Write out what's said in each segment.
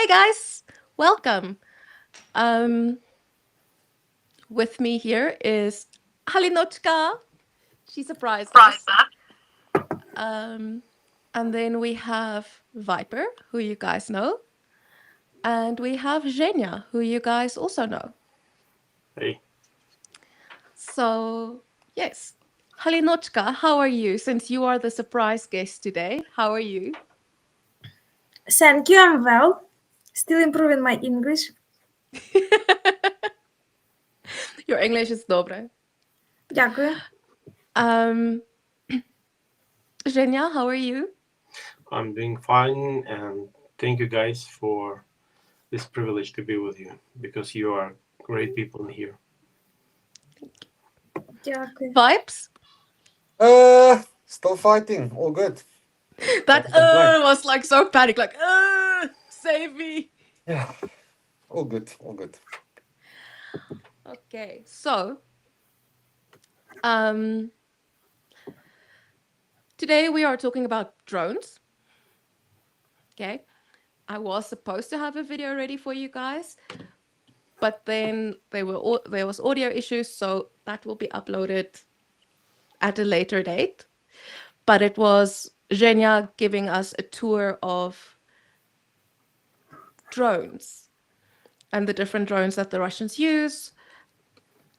Hey guys, welcome. Um, with me here is Halinochka. She surprised us. Um, and then we have Viper, who you guys know, and we have Zhenya, who you guys also know. Hey, So yes, Halinochka, how are you? Since you are the surprise guest today, how are you? Thank you, I'm well. Still improving my English. Your English is dobre. Дякую. Um, Zhenya, how are you? I'm doing fine, and thank you guys for this privilege to be with you because you are great people in here. Дякую. Vibes? Still fighting. All good. That Can't complain. was like so panic, like save me. Yeah. All good. All good. Okay, so um today we are talking about drones. Okay. I was supposed to have a video ready for you guys, but then there was audio issues, so that will be uploaded at a later date. But it was Zhenya giving us a tour of drones and the different drones that the Russians use,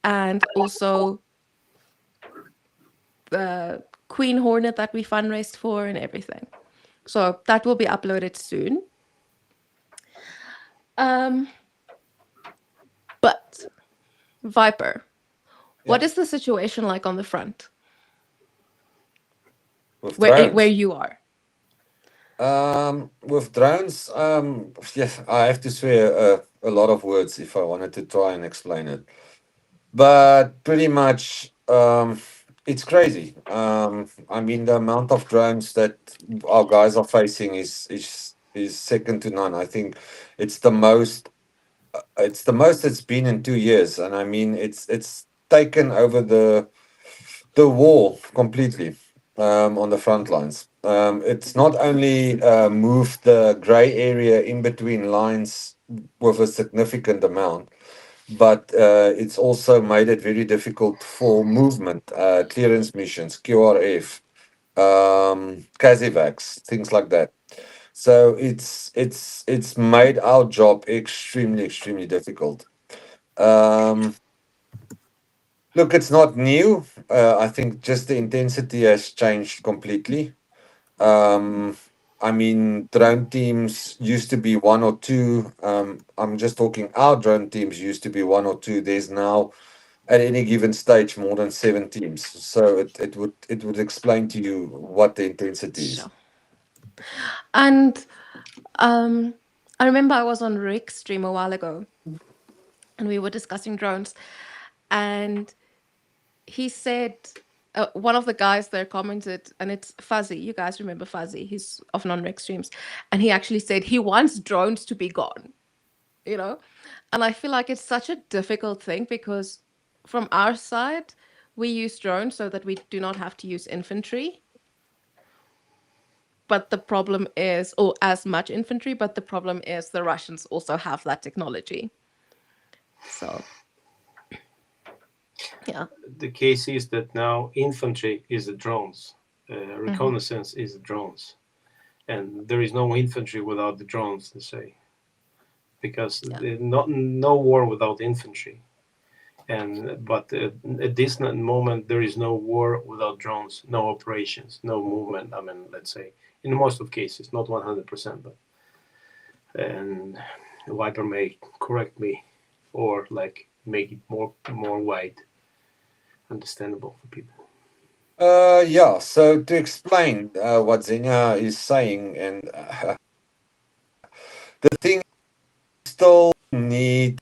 and also the Queen Hornet that we fundraised for and everything. So that will be uploaded soon. But Viper, what is the situation like on the front With where drones. you are? With drones, yes, I have to swear a lot of words if I wanted to try and explain it. But pretty much, it's crazy. I mean, the amount of drones that our guys are facing is second to none. I think it's the most. It's the most it's been in 2 years, and I mean, it's taken over the war completely on the front lines. It's not only moved the gray area in between lines with a significant amount, but it's also made it very difficult for movement, clearance missions, QRF, Casevacs, things like that. So it's made our job extremely difficult. Um, Look, it's not new. I think just the intensity has changed completely. Um, I mean, drone teams used to be one or two. I'm just talking our drone teams used to be one or two. There's now at any given stage more than 7 teams. So it would explain to you what the intensity is. Sure. And I remember I was on Rick's stream a while ago and we were discussing drones, and he said one of the guys there commented, and it's Fuzzy. You guys remember Fuzzy? He's often on Rick streams, and he actually said he wants drones to be gone. You know, and I feel like it's such a difficult thing because from our side, we use drones so that we do not have to use infantry. But the problem is, or as much infantry, but the problem is the Russians also have that technology. So, yeah. The case is that now infantry is the drones, reconnaissance is the drones, and there is no infantry without the drones, to say, because no war without infantry. But at this moment there is no war without drones, no operations, no movement. I mean, let's say in most of cases, not 100%, but and Viper may correct me or like make it more wide understandable for people. Yeah. So to explain what Zhenya is saying, and the thing still need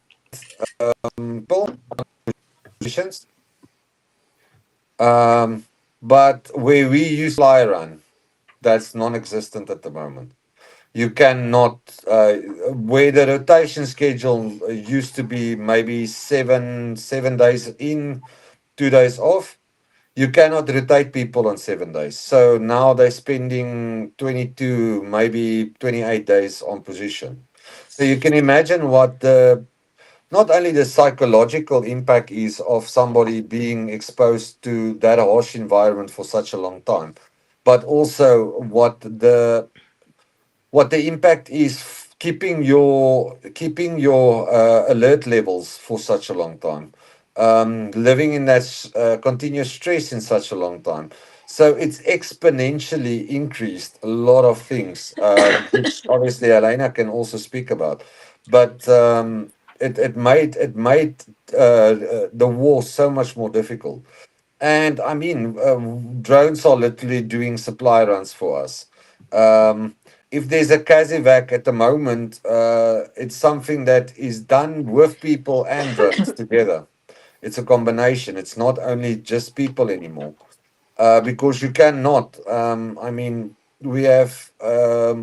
people positions. But where we use fly run, that's non-existent at the moment. You cannot where the rotation schedule used to be maybe seven days in, 2 days off. You cannot rotate people on 7 days. So now they're spending 22, maybe 28 days on position. So you can imagine what the not only the psychological impact is of somebody being exposed to that harsh environment for such a long time, but also what the impact is keeping your alert levels for such a long time, living in that continuous stress in such a long time. So it's exponentially increased a lot of things, which obviously Elena can also speak about. But it made the war so much more difficult. And I mean, drones are literally doing supply runs for us. If there's a Kazivac at the moment, it's something that is done with people and drones together. It's a combination. It's not only just people anymore, because you cannot. I mean, we have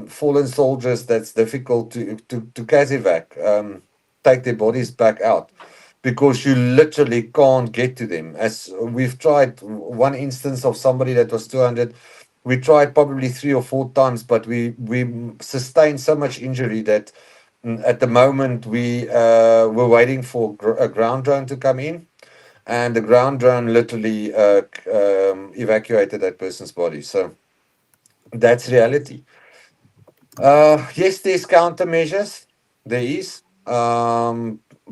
fallen soldiers that's difficult to Kazivac, take their bodies back out because you literally can't get to them. As we've tried one instance of somebody that was 200, we tried probably 3 or 4 times, but we sustained so much injury that at the moment we were waiting for a ground drone to come in, and the ground drone literally evacuated that person's body. So that's reality. Yes, there's countermeasures. There is.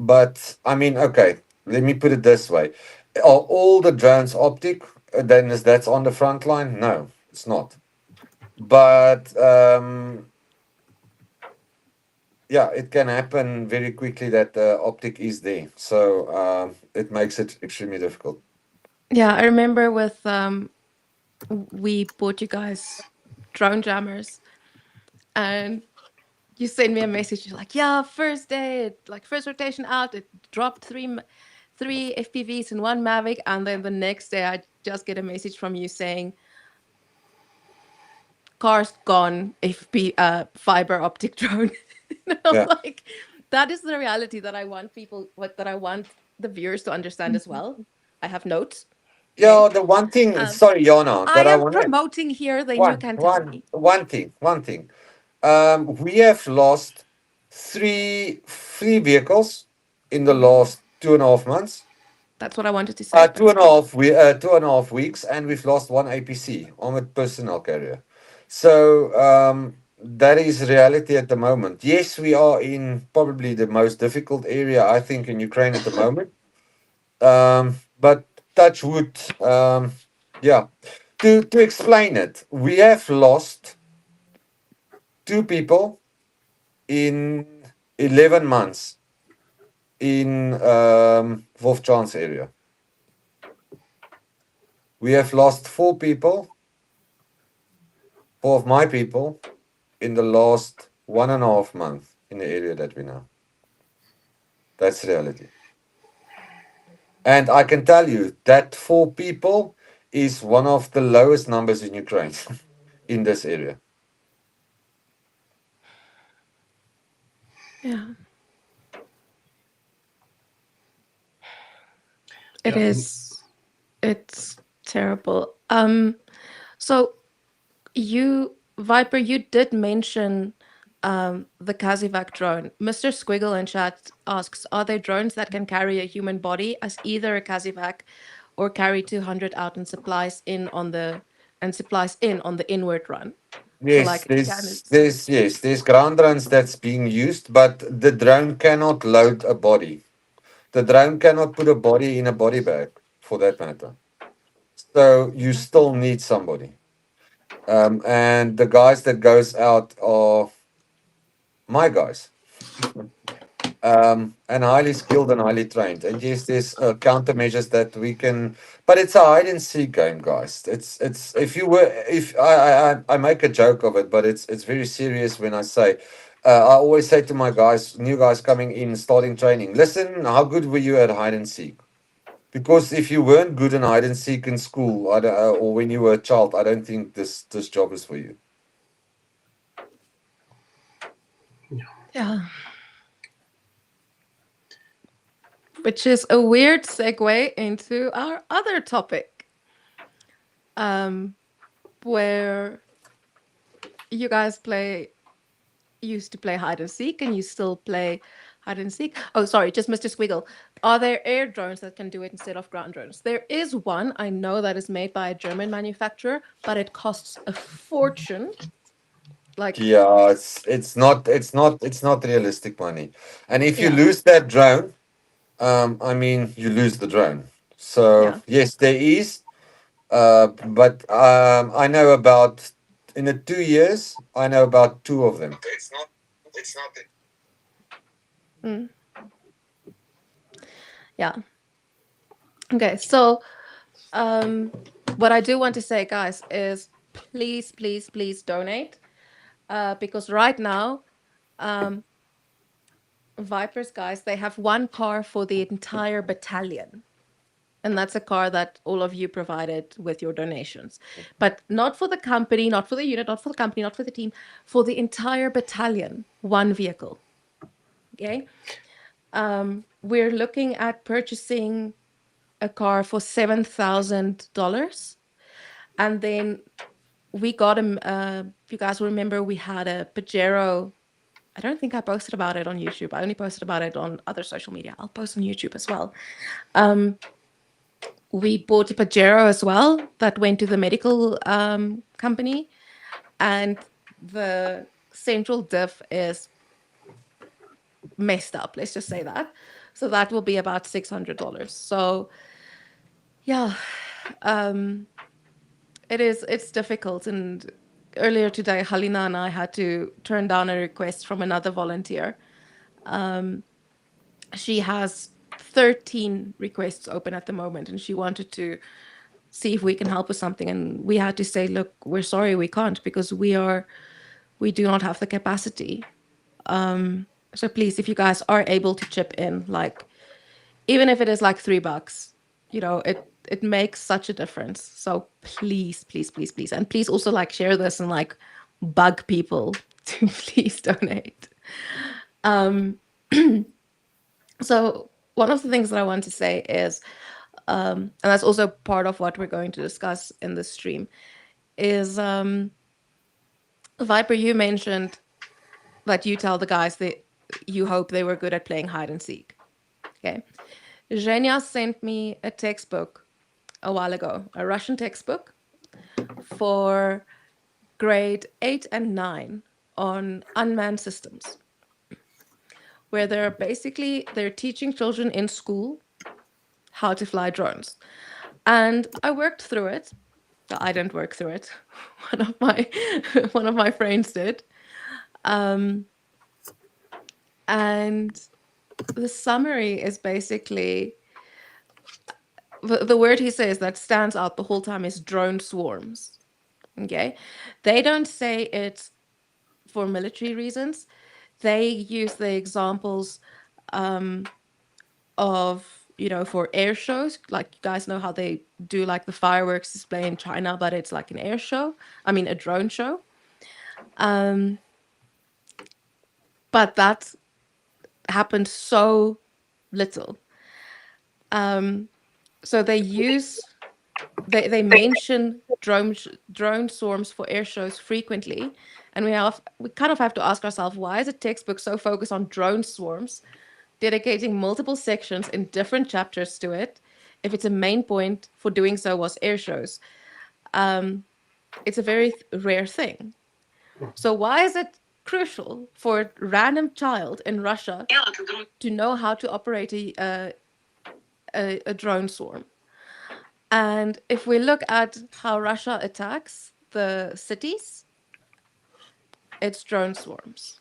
But I mean, okay, let me put it this way. Are all the drones optic? Then is that's on the front line? No, it's not. But yeah, it can happen very quickly that the optic is there. So it makes it extremely difficult. Yeah, I remember with we bought you guys drone jammers, and you sent me a message. You're like, yeah, first day, like first rotation out, it dropped three FPVs and one Mavic, and then the next day I just get a message from you saying car's gone, FP fiber optic drone. And I'm Yeah. like, that is the reality that I want people, what that I want the viewers to understand as well. I have notes. Okay. Yeah, the one thing, Um, sorry, Yana, I that I am want to promoting here, then you can tell me. one thing. We have lost three vehicles in the last 2.5 months. That's what I wanted to say Two and first. a half 2.5 weeks, and we've lost one APC, armored personnel carrier. So that is reality at the moment. Yes, we are in probably the most difficult area, I think, in Ukraine at the moment. But touch wood, yeah. To explain it, we have lost two people in 11 months in Wolfchance area. We have lost four of my people, in the last 1.5 months in the area that we know. That's reality. And I can tell you that four people is one of the lowest numbers in Ukraine in this area. Yeah, it Yeah, is. It's terrible. So you, Viper, you did mention the Kazivac drone. Mr. Squiggle in chat asks, are there drones that can carry a human body as either a Kazivac or carry 200 out and supplies in on the inward run? So Yes, like it can. there's ground runs that's being used, but the drone cannot load a body. The drone cannot put a body in a body bag, for that matter. So you still need somebody. And the guys that goes out are my guys, and highly skilled and highly trained. And yes, there's countermeasures that we can, but it's a hide and seek game, guys. It's if you were if I make a joke of it, but it's very serious when I say. I always say to my guys, new guys coming in, starting training, listen, how good were you at hide and seek? Because if you weren't good in hide and seek in school, or when you were a child, I don't think this job is for you. Yeah. Which is a weird segue into our other topic, where you guys play used to play hide and seek, and you still play hide and seek. Oh, sorry, just Mr. Squiggle. Are there air drones that can do it instead of ground drones? There is one I know that is made by a German manufacturer, but it costs a fortune. Like, Yeah, it's not realistic money. And if you yeah, lose that drone, I mean, you lose the drone. So yeah. yes, there is. But I know about in the 2 years, I know about two of them. It's not. Mm, yeah. Okay, so what I do want to say, guys, is please, please, please donate. Because right now, um, Vipers, guys, they have one car for the entire battalion. And that's a car that all of you provided with your donations. But not for the company, not for the unit, not for the company, not for the team, for the entire battalion, one vehicle. Okay. We're looking at purchasing a car for $7,000. And then we got him. If you guys remember, we had a Pajero. I don't think I posted about it on YouTube. I only posted about it on other social media. I'll post on YouTube as well. We bought a Pajero as well that went to the medical company, and the central diff is messed up. Let's just say that. So that will be about $600. So yeah, it's difficult. And earlier today, Halina and I had to turn down a request from another volunteer. She has 13 requests open at the moment, and she wanted to see if we can help with something. And we had to say, look, we're sorry, we can't, because we do not have the capacity. So please, if you guys are able to chip in, like, even if it is like $3, it makes such a difference. So please, please, please, please, and please also like share this and like bug people to please donate. So one of the things that I want to say is, and that's also part of what we're going to discuss in this stream, is Viper, you mentioned that you tell the guys that you hope they were good at playing hide and seek. Okay. Zhenya sent me a textbook a while ago, a Russian textbook for grade 8 and 9 on unmanned systems, where they're teaching children in school how to fly drones. And I worked through it. I didn't work through it. One of my friends did. And the summary is basically the word he says that stands out the whole time is drone swarms. Okay. They don't say it's for military reasons. They use the examples of, for air shows. Like, you guys know how they do like the fireworks display in China, but it's like an air show. I mean, a drone show. But that happened so little. So they mention drone swarms for air shows frequently, and we kind of have to ask ourselves, why is a textbook so focused on drone swarms, dedicating multiple sections in different chapters to it, if its a main point for doing so was air shows? It's a very rare thing. So why is it crucial for a random child in Russia to know how to operate a drone swarm? And if we look at how Russia attacks the cities, it's drone swarms.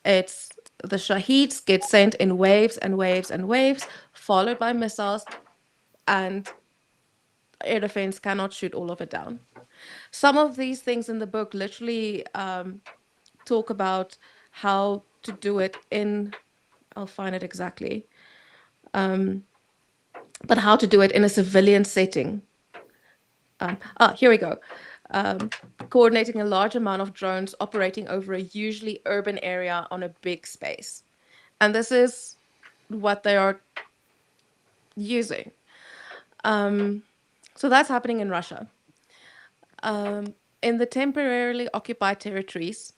It's the Shaheeds get sent in waves and waves and waves, followed by missiles, and air defense cannot shoot all of it down. Some of these things in the book literally talk about how to do it I'll find it exactly, but how to do it in a civilian setting. Here we go. Coordinating a large amount of drones operating over a usually urban area on a big space. And this is what they are using. So that's happening in Russia. In the temporarily occupied territories,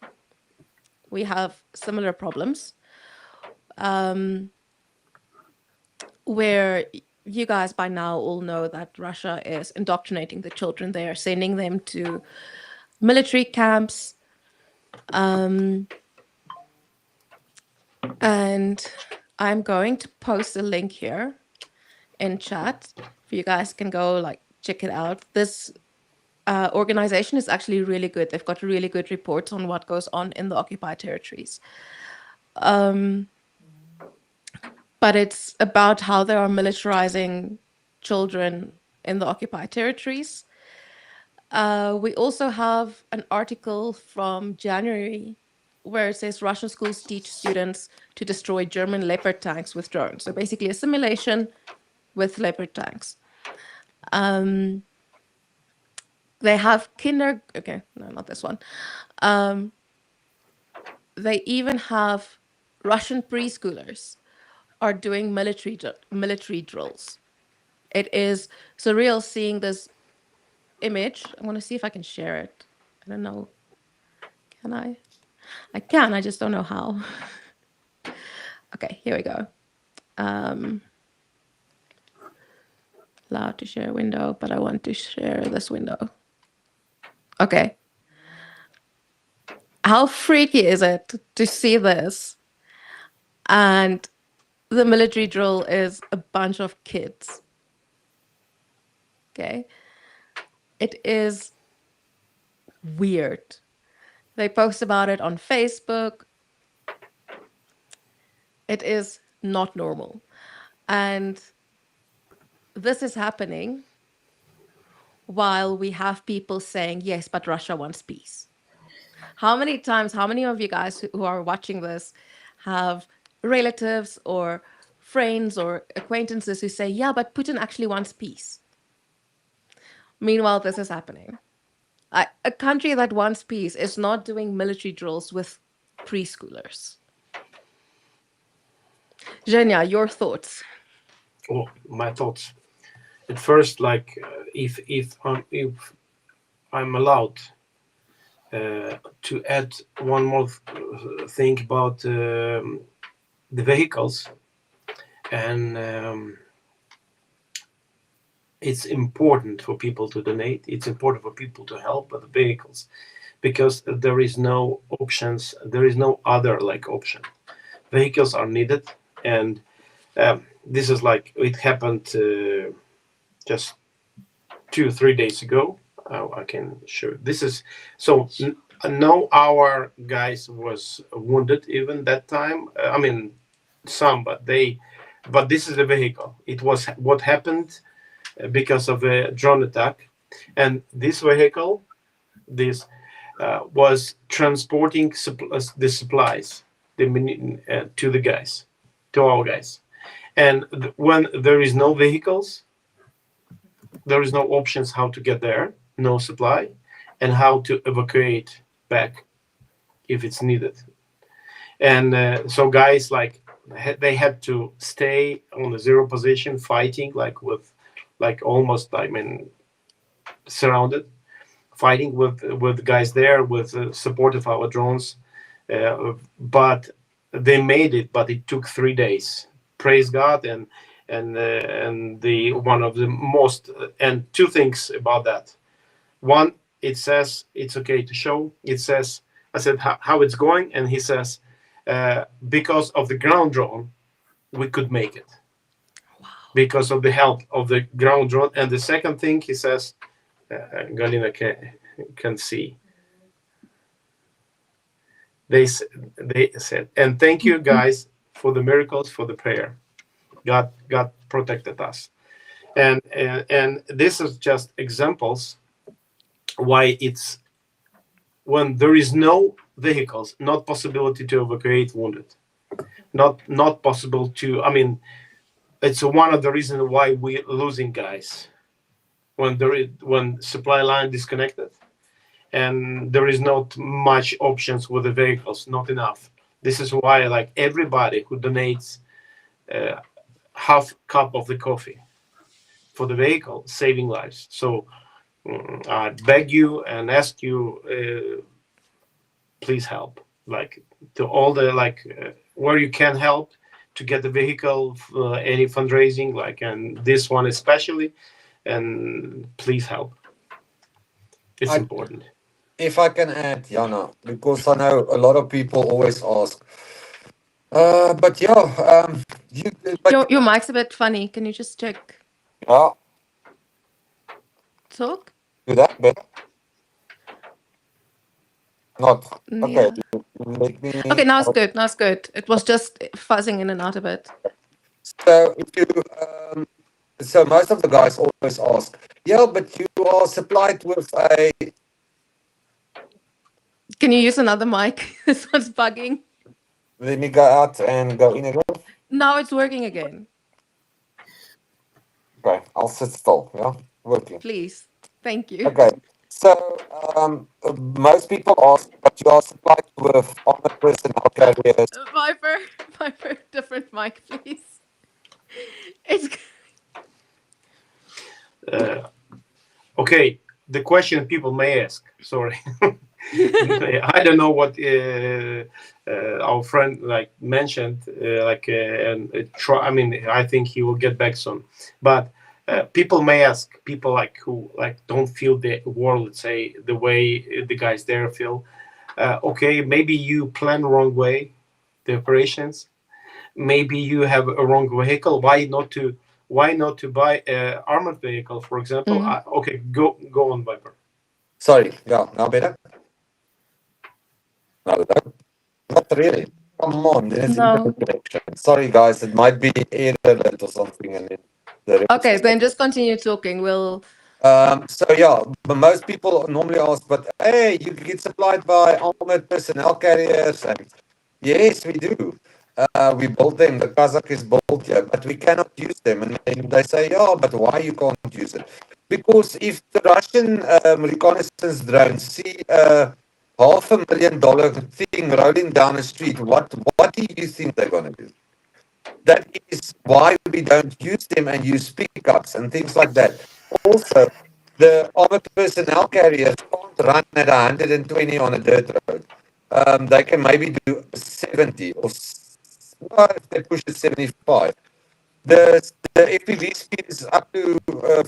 we have similar problems, um, where you guys by now all know that Russia is indoctrinating the children. They are sending them to military camps. And I'm going to post a link here in chat for you guys can go like check it out. This organization is actually really good. They've got really good reports on what goes on in the occupied territories. But it's about how they are militarizing children in the occupied territories. We also have an article from January where it says Russian schools teach students to destroy German Leopard tanks with drones. So basically a simulation with Leopard tanks. They have okay, no, not this one. They even have Russian preschoolers are doing military drills. It is surreal seeing this image. I want to see if I can share it. I don't know. Can I? I can. I just don't know how. Okay, here we go. Allowed to share window, but I want to share this window. Okay. How freaky is it to see this? And the military drill is a bunch of kids. Okay. It is weird. They post about it on Facebook. It is not normal. And this is happening while we have people saying, yes, but Russia wants peace. How many of you guys who are watching this have relatives or friends or acquaintances who say, yeah, but Putin actually wants peace? Meanwhile, this is happening. A country that wants peace is not doing military drills with preschoolers. Zhenya, your thoughts? Oh, my thoughts. At first, like if I'm allowed to add one more thing about the vehicles, and it's important for people to donate. It's important for people to help with the vehicles, because there is no options. There is no other like option. Vehicles are needed, and this is like it happened just 2-3 days ago. I can show. This is so. No, our guys was wounded even that time. I mean, some, but this is a vehicle. It was what happened because of a drone attack, and this vehicle, this was transporting the supplies, to the guys, to our guys, and when there is no vehicles, there is no options how to get there, no supply, and how to evacuate back if it's needed. And so guys like they had to stay on the zero position, fighting like almost, I mean, surrounded, fighting with guys there with support of our drones, but they made it. But it took 3 days. Praise God. And the one of the most, and two things about that. One, it says it's okay to show. It says, I said how it's going, and he says because of the ground drone we could make it. Wow. Because of the help of the ground drone. And the second thing he says, Galina can see. They said, and thank you guys for the miracles, for the prayer. God protected us, and this is just examples why it's when there is no vehicles, not possibility to evacuate wounded, not possible to. I mean, it's one of the reasons why we're losing guys when supply line disconnected, and there is not much options with the vehicles, not enough. This is why, like, everybody who donates half cup of the coffee for the vehicle, saving lives. So I beg you and ask you, please help. like to all the where you can help to get the vehicle, any fundraising, and this one especially, and please help. It's I, important. if I can add, Jana, because I know a lot of people always ask, but yeah, you, but Your mic's a bit funny. Can you just check? yeah, Talk? do that better. Not okay. Yeah. Let Okay, me. now it's good. Now it's good. It was just fuzzing in and out a bit. So if you, so most of the guys always ask, yeah, but you are supplied with a. Can you use another mic? This one's bugging. Let me go out and go in again. Now it's working again. Okay, I'll sit still. Yeah, working. Please. Thank you. Okay, so most people ask, but you are supplied with armored personnel carriers. Viper, different mic, please. It's Okay, the question people may ask. Sorry, I don't know what our friend mentioned. And try. I mean, I think he will get back soon. But people may ask. People who don't feel the war. Let's say the way the guys there feel. Okay, maybe you plan wrong way the operations. Maybe you have a wrong vehicle. Why not to buy a armored vehicle, for example? Mhm. Okay, go on, Viper. Sorry, yeah, now better. No, no, not really. Come on, there's No. internet connection. Sorry, guys, it might be internet or something, and then the rest Okay, is then just continue talking. We'll. So yeah, but most people normally ask, but hey, you get supplied by armored personnel carriers, and yes, we do. We build them. The Kazakh is built here, but we cannot use them. And then they say, yeah, but why you can't use it? Because if the Russian reconnaissance drones see a $500,000 thing rolling down the street, what do you think they're gonna do? That is why we don't use them and use pickups and things like that. Also, the armored personnel carriers can't run at 120 on a dirt road. They can maybe do 70 or if they push it 75. The FPV speed is up to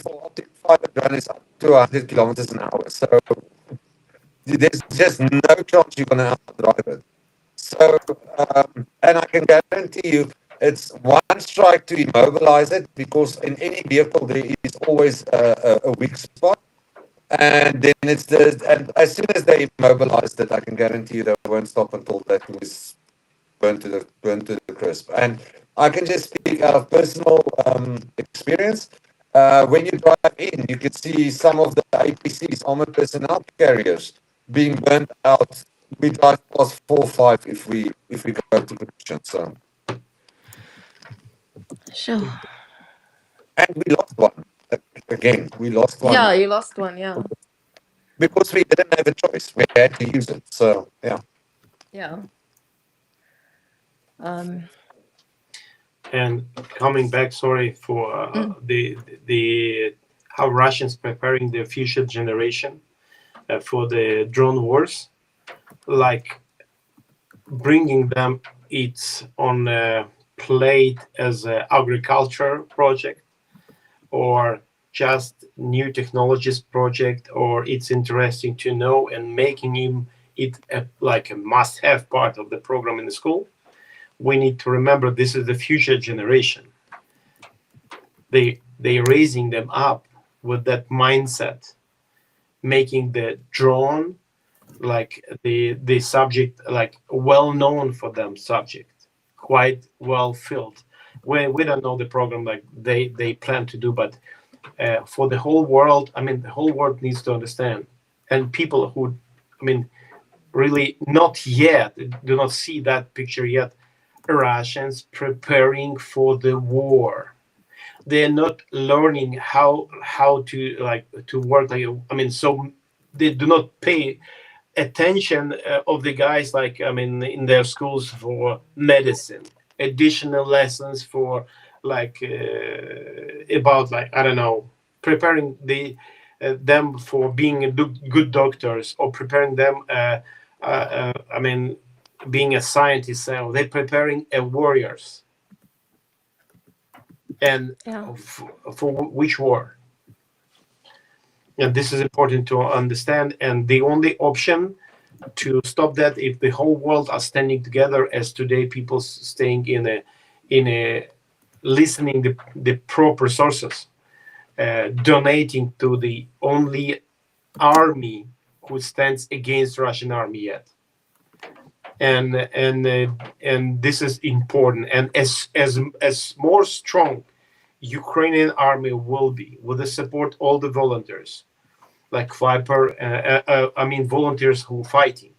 for optic fiber drone is up to 100 kilometers an hour. So there's just no chance you're gonna outdrive it. So, and I can guarantee you, it's one strike to immobilize it because in any vehicle there is always a weak spot, and then and as soon as they immobilize it, I can guarantee you they won't stop until that is burnt to the crisp. And I can just speak out of personal experience. When you drive in, you can see some of the APCs, armored personnel carriers, being burnt out. We drive past 4 or 5 if we go to production. So, Sure. and we lost one again. We lost one Yeah, you lost one. Yeah. because we didn't have a choice. We had to use it. So yeah. Yeah. Um. And coming back, sorry for mm, the how Russians preparing their future generation for the drone wars, like bringing them it's on a plate as an agriculture project or just new technologies project, or it's interesting to know and making it like a must-have part of the program in the school. We need to remember this is the future generation. They raising them up with that mindset, making the drone like the subject like well known for them subject, quite well filled. We don't know the program like they plan to do, but for the whole world, I mean the whole world needs to understand, and people who, I mean, really not yet do not see that picture yet. Russians preparing for the war. They're not learning how to to work. Like, I mean, so they do not pay attention of the guys like, I mean, in their schools for medicine, additional lessons for about like, I don't know, preparing them for being good doctors, or preparing them I mean being a scientist, they're preparing a warriors, and Yeah. for which war? And this is important to understand. And the only option to stop that, if the whole world are standing together, as today people staying in a listening the proper sources, donating to the only army who stands against Russian army yet, and this is important. And as more strong Ukrainian army will be, with the support all the volunteers like Viper, I mean volunteers who fighting,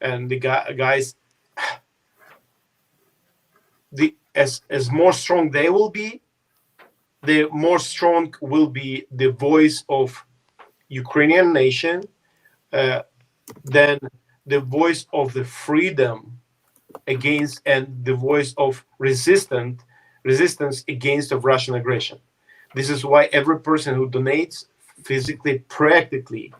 and the guys, the as more strong they will be, the more strong will be the voice of Ukrainian nation, uh, than the voice of the freedom against, and the voice of resistance against of Russian aggression. This is why every person who donates physically, practically,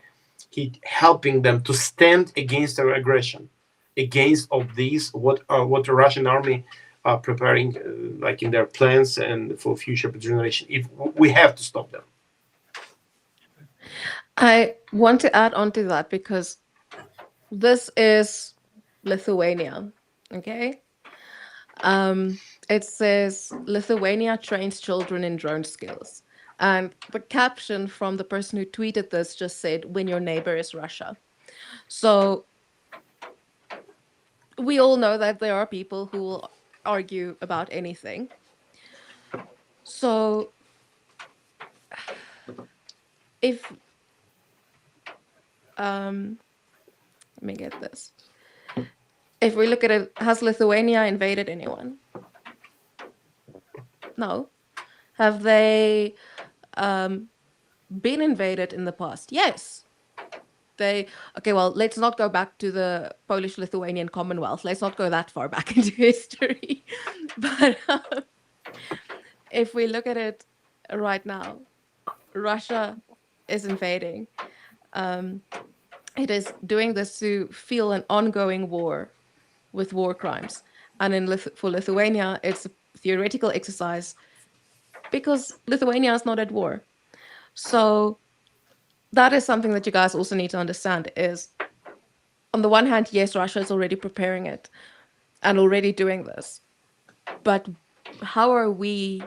he helping them to stand against their aggression, against of these what the Russian army are preparing, like in their plans and for future generation. If we have to stop them. I want to add on to that because this is Lithuania. Okay. Um, it says Lithuania trains children in drone skills. And the caption from the person who tweeted this just said, when your neighbor is Russia. So we all know that there are people who will argue about anything. So if let me get this. If we look at it, has Lithuania invaded anyone? No. Have they been invaded in the past? Yes. Okay, well, let's not go back to the Polish-Lithuanian Commonwealth. Let's not go that far back into history. But if we look at it right now, Russia is invading. It is doing this to fuel an ongoing war with war crimes. And for Lithuania, it's a theoretical exercise because Lithuania is not at war. So that is something that you guys also need to understand is, on the one hand, yes, Russia is already preparing it and already doing this. But how are we,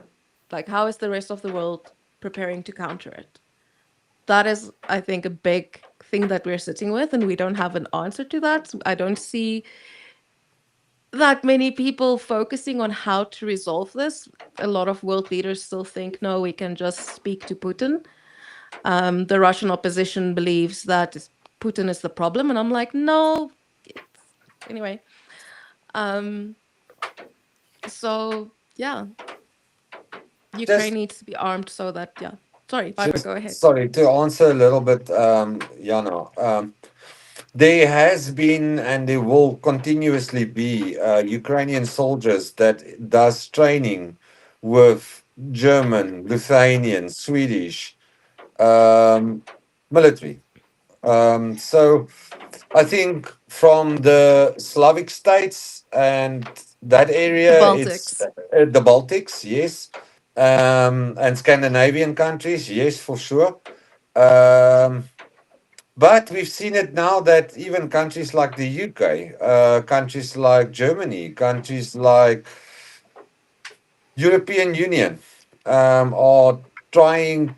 like, how is the rest of the world preparing to counter it? That is, I think, a big thing that we're sitting with, and we don't have an answer to that. I don't see that many people focusing on how to resolve this. A lot of world leaders still think, no, we can just speak to Putin. The Russian opposition believes that Putin is the problem, and I'm like, no. Anyway, so yeah, Ukraine Just needs to be armed so that Sorry, Viper, just go ahead. sorry to answer a little bit, Jana. There has been and there will continuously be Ukrainian soldiers that does training with German, Lithuanian, Swedish military. So I think from the Slavic states and that The area, it's Baltics. the Baltics, yes, and Scandinavian countries, yes, for sure. Um, but we've seen it now that even countries like the UK, countries like Germany, countries like European Union, are trying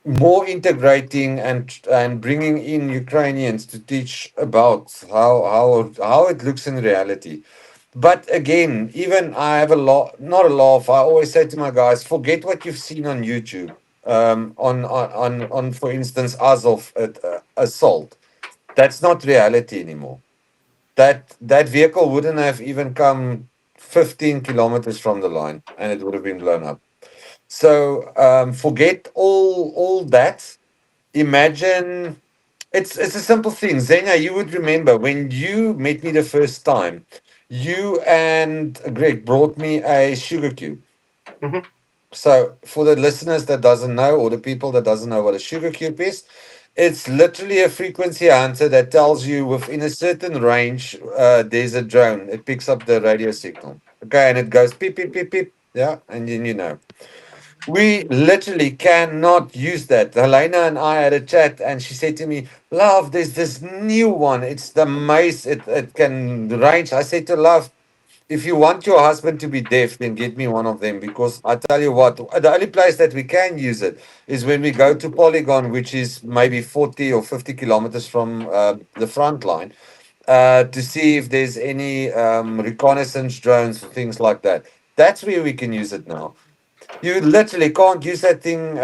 more integrating and bringing in Ukrainians to teach about how it looks in reality. But again, even I have a lot, not a lot. I always say to my guys, forget what you've seen on YouTube. On for instance, Azov assault. That's not reality anymore. That vehicle wouldn't have even come 15 kilometers from the line, and it would have been blown up. So forget all that. Imagine it's a simple thing. Zenya, you would remember when you met me the first time, you and Greg brought me a sugar cube. Mhm. So for the listeners that doesn't know, or the people that doesn't know what a sugar cube is, It's literally a frequency hunter that tells you within a certain range, there's a drone. It picks up the radio signal. Okay, and it goes beep, beep, beep, beep. Yeah, and then you know. We literally cannot use that. Helena and I had a chat, and she said to me, "Love, there's this new one. It's the mace. It can range." I said to Love, if you want your husband to be deaf, then get me one of them because I tell you what, the only place that we can use it is when we go to Polygon, which is maybe 40 or 50 kilometers from the front line, to see if there's any reconnaissance drones or things like that. That's where we can use it now. You literally can't use that thing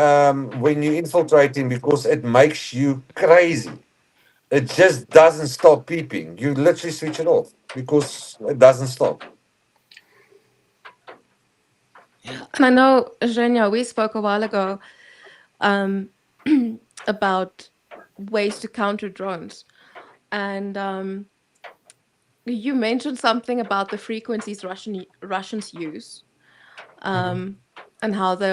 when you're infiltrating because it makes you crazy. It just doesn't stop beeping. You literally switch it off because it doesn't stop. And I know, Zhenya, we spoke a while ago um, about ways to counter drones. And you mentioned something about the frequencies Russians use, um, and how they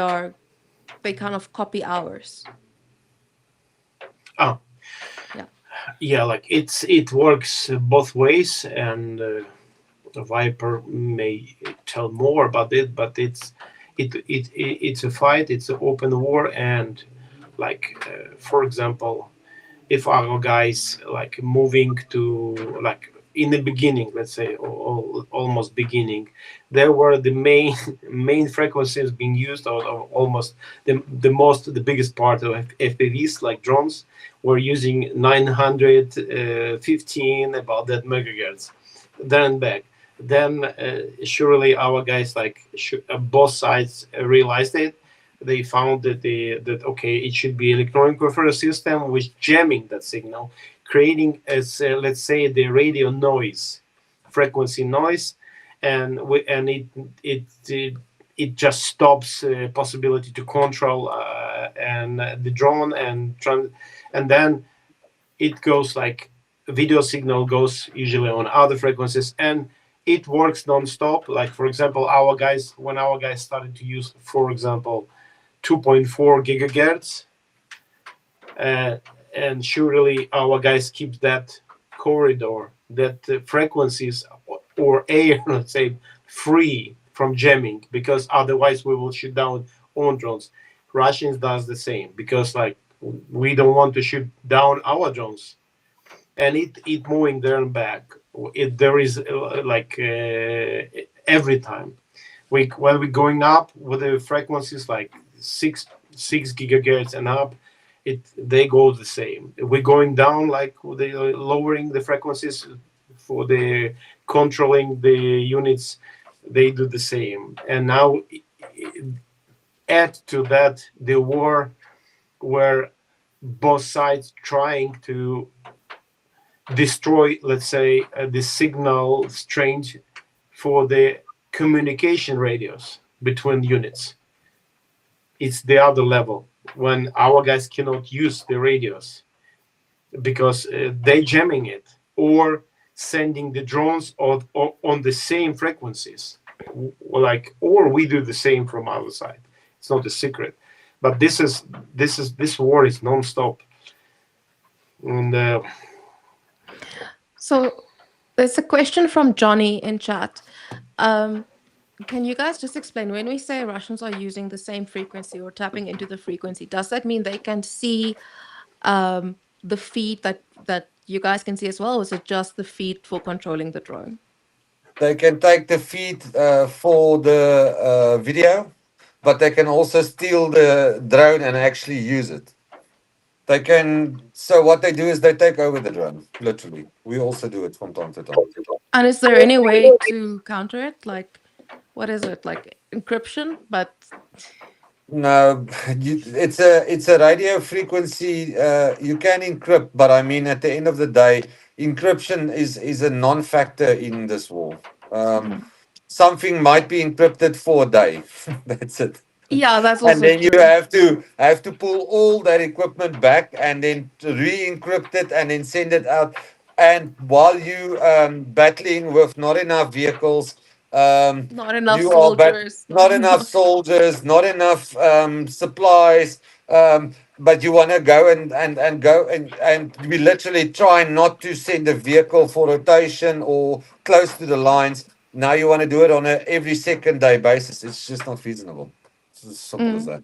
kind of copy ours. Oh, Yeah. yeah, like it works both ways, and Viper may tell more about it, but it's a fight, it's an open war, and like for example, if our guys like moving to like in the beginning, let's say almost beginning, there were the main main frequencies being used, or almost the biggest part of FPVs like drones were using 915 about that megahertz, then back. Then surely our guys like both sides realized it. They found that okay, it should be electronic warfare system with jamming that signal, creating as let's say the radio noise, frequency noise, and it just stops possibility to control and the drone and then it goes like video signal goes usually on other frequencies, and it works non-stop. Like for example, when our guys started to use, for example, 2.4 gigahertz, uh, and surely our guys keep that corridor, that frequencies or air, let's say, free from jamming, because otherwise we will shoot down on drones. Russians does the same because like we don't want to shoot down our drones, and it moving there and back. There is every time when we're going up with the frequencies like six gigahertz and up, they go the same. We're going down like they lowering the frequencies for the controlling the units, they do the same. And now add to that the war where both sides trying to destroy, let's say, the signal strength for the communication radios between units. It's the other level when our guys cannot use the radios because they jamming it or sending the drones on the same frequencies, like, or we do the same from our side. It's not a secret, but this war is non-stop. And So there's a question from Johnny in chat. Can you guys just explain, when we say Russians are using the same frequency or tapping into the frequency, does that mean they can see the feed that you guys can see as well, or is it just the feed for controlling the drone? They can take the feed for the video, but they can also steal the drone and actually use it. They can. So what they do is they take over the drone. Literally, we also do it from time to time. And is there any way to counter it? Like, what is it? Like encryption, but No, it's a radio frequency. You can encrypt, but I mean, at the end of the day, encryption is a non-factor in this war. Something might be encrypted for a day. That's it. yeah, that's And also then you true. have to pull all that equipment back and then re-encrypt it and then send it out. And while you battling with not enough vehicles, Not enough you are soldiers. not enough soldiers, not enough supplies. but you want to go and go and we literally try not to send a vehicle for rotation or close to the lines. Now you want to do it on a every second day basis. It's just not feasible. It's as simple as Mm, that.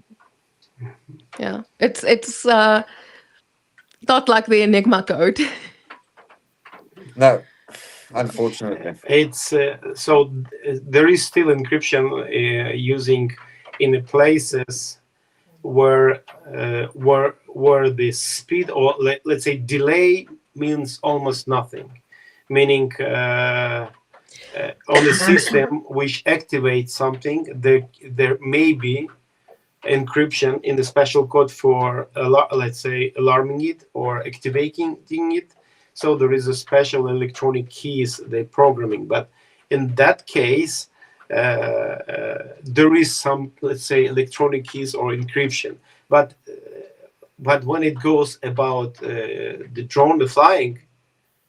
yeah, it's not like the Enigma code. No, unfortunately. It's there is still encryption using in the places where where the speed or let's say delay means almost nothing, meaning on a system which activates something, there may be encryption in the special code for let's say alarming it or activating it. So there is a special electronic keys they programming, but in that case there is some, let's say, electronic keys or encryption, but when it goes about the drone, the flying,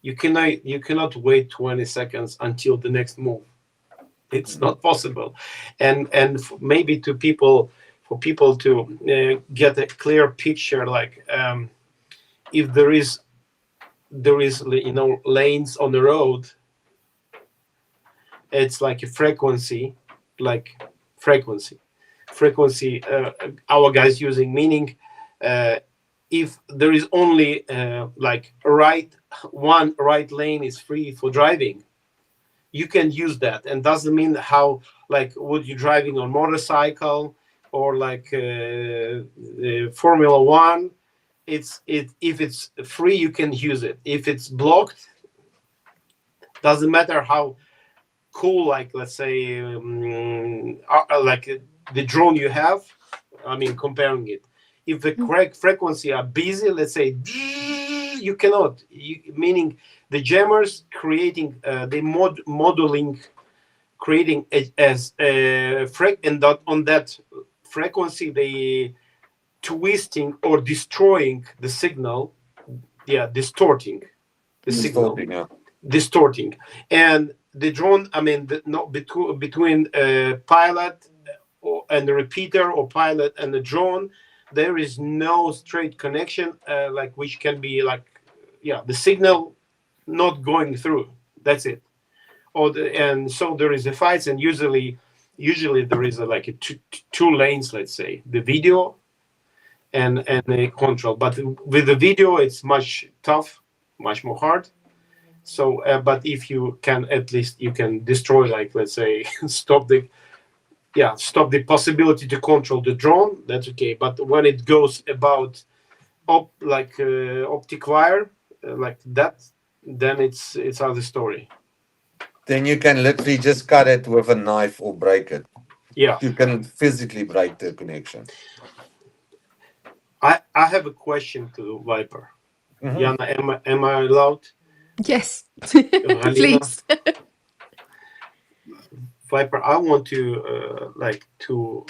you cannot wait 20 seconds until the next move. It's not possible. And maybe to people, for people to get a clear picture, like if there is lanes on the road, it's like a frequency, like frequency frequency our guys using, meaning uh, if there is only like one right lane is free for driving, you can use that, and doesn't mean how, like, would you driving on motorcycle or like Formula One. If it's free, you can use it. If it's blocked, doesn't matter how cool, like, let's say like the drone you have. I mean, comparing it, if the correct frequency are busy, let's say, you cannot, meaning the jammers creating the modeling, creating as and that on that frequency they twisting or destroying the signal, yeah, distorting the signal, Distorting, yeah. distorting. And the drone, I mean, not between pilot and the repeater, or pilot and the drone, there is no straight connection, like, which can be like, yeah, the signal not going through, that's it. And so there is a fight, and usually there is like a two lanes, let's say, the video and the control. But with the video it's much tough, much more hard. So but if you can, at least you can destroy, like, let's say, stop the possibility to control the drone, that's okay. But when it goes about optic wire, like that, then it's other story. Then you can literally just cut it with a knife or break it. Yeah. You can physically break the connection. I have a question to Viper. Mhm. Yana, am I allowed? Yes, Galina, please Viper, I want to like to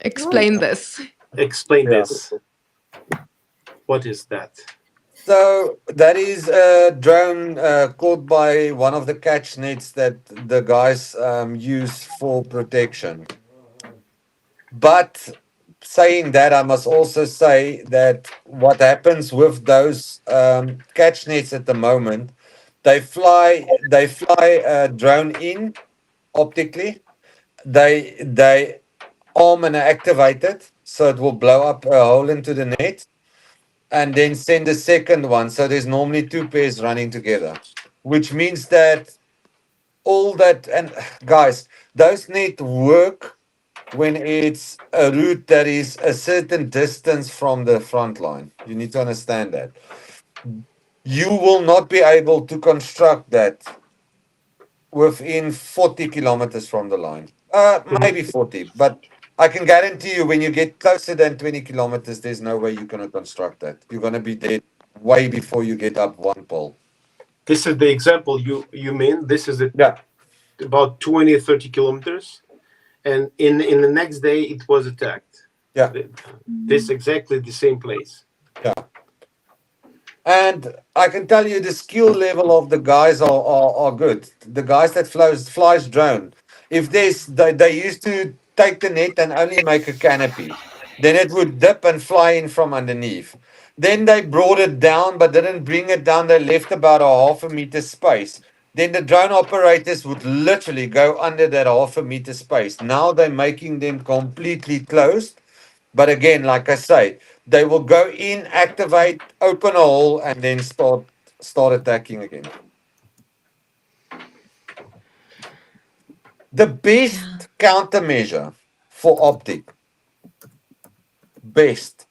explain this. explain Yeah. this. What is that? So that is a drone caught by one of the catch nets that the guys use for protection. But saying that, I must also say that what happens with those catch nets at the moment, they fly a drone in optically. They arm and activate it so it will blow up a hole into the net, and then send a second one. So there's normally two pairs running together, which means that all that, and guys, those need to work when it's a route that is a certain distance from the front line. You need to understand that. You will not be able to construct that within 40 kilometers from the line. Maybe 40, but I can guarantee you when you get closer than 20 kilometers, there's no way you're going to construct that. You're going to be dead way before you get up one pole. This is the example you mean. This is Yeah, about 20 30 kilometers, and in the next day it was attacked. yeah, This exactly the same place. yeah. And I can tell you the skill level of the guys are good. The guys that flies drone, if they used to take the net and only make a canopy. Then it would dip and fly in from underneath. Then they brought it down, but didn't bring it down. They left about a half a meter space. Then the drone operators would literally go under that half a meter space. Now they're making them completely closed. But again, like I say, they will go in, activate, open a hole, and then start attacking again. The Yeah. best countermeasure for optic, best,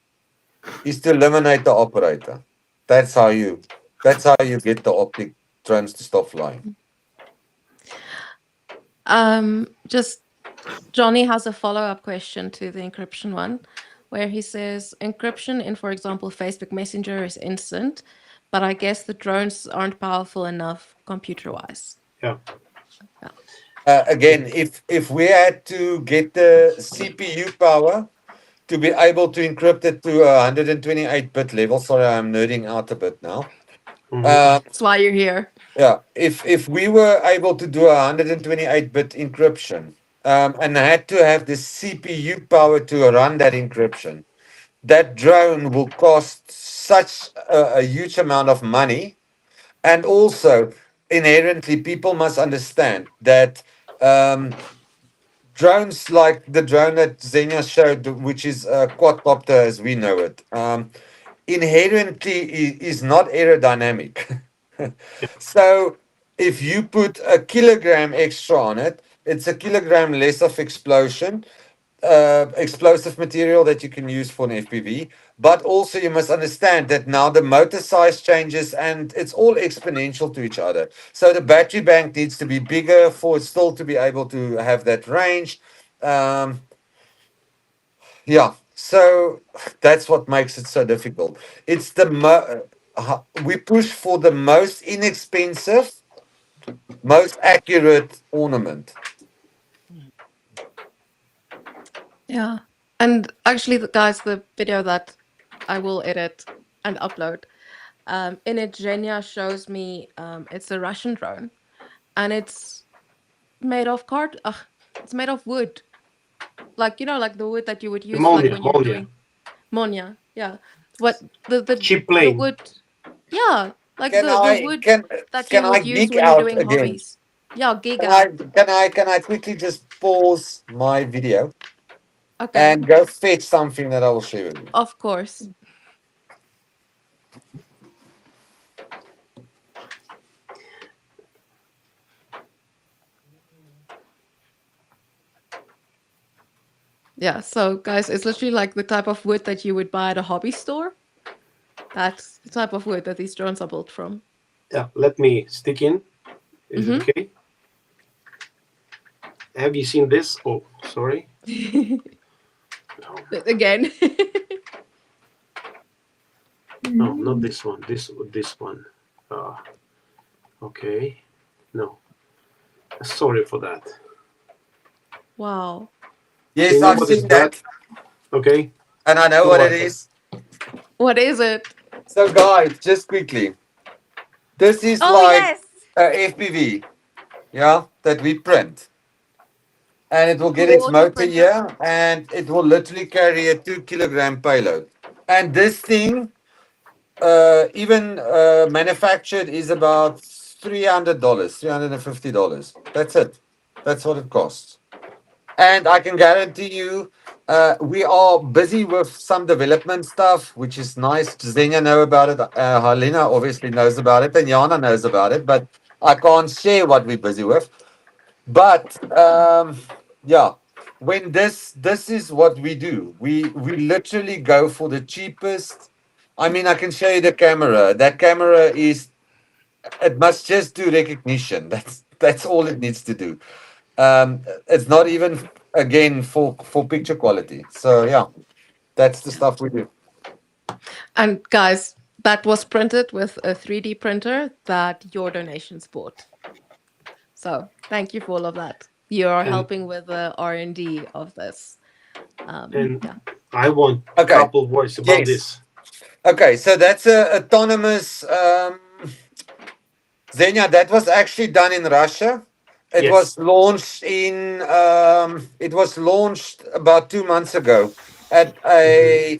is to eliminate the operator. That's how you get the optic drones to stop flying. Just Johnny has a follow-up question to the encryption one, where he says encryption in, for example, Facebook Messenger is instant, but I guess the drones aren't powerful enough computer-wise. Yeah. Again, if we had to get the CPU power to be able to encrypt it to a 128-bit level, sorry, I'm nerding out a bit now. Mhm. That's why you're here. Yeah, if we were able to do a 128-bit encryption, and had to have the CPU power to run that encryption, that drone will cost such a huge amount of money. And also, inherently, people must understand that drones like the drone that Zhenya showed, which is a quadcopter as we know it, inherently is not aerodynamic. So if you put a kilogram extra on it, it's a kilogram less of explosive material that you can use for an FPV. But also you must understand that now the motor size changes and it's all exponential to each other. So the battery bank needs to be bigger for it still to be able to have that range. Um, yeah, so that's what makes it so difficult. It's we push for the most inexpensive, most accurate ornament. Yeah. And actually, guys, the video that I will edit and upload, in it, Zhenya shows me it's a Russian drone, and it's made of it's made of wood. Like, like the wood that you would use like Ammonia, when you're ammonia. doing Monya. Yeah. What Cheap the plane. wood, yeah, like Can the I wood can that you can I would use geek when you're out doing again? hobbies. Yeah, gig Can I out. can I quickly just pause my video Okay. and go fetch something that I will share with you? Of course. Yeah, so guys, it's literally like the type of wood that you would buy at a hobby store. That's the type of wood that these drones are built from. Yeah, let me stick in. Is it Mm-hmm. okay? Have you seen this? Oh, sorry. No, Again. no, not this one. This one. Okay. No. Sorry for that. Wow. Do you Yes, know I've what is seen that? that, Okay. and I know Go what it ahead. is. What is it? So, guys, just quickly, this is Oh, like yes. a FPV, yeah, that we print, and it will get its Water motor printer. here, and it will literally carry a 2 kilogram payload. And this thing, even manufactured, is about $300, $350. That's it. That's what it costs. And I can guarantee you, we are busy with some development stuff, which is nice. Zhenya know about it. Halina obviously knows about it, and Jana knows about it. But I can't share what we're busy with. But yeah, when this is what we do. We literally go for the cheapest. I mean, I can show you the camera. That camera is, it must just do recognition. That's all it needs to do. It's not even again for picture quality. So yeah, that's the Yeah. stuff we do. And guys, that was printed with a 3D printer that your donations bought. So thank you for all of that. You are And helping with the R&D of this. and Yeah. I want a Okay. couple words about Yes. this. Okay. So that's a autonomous. Zhenya, that was actually done in Russia. It Yes. was launched in. It was launched about 2 months ago at Hmm. a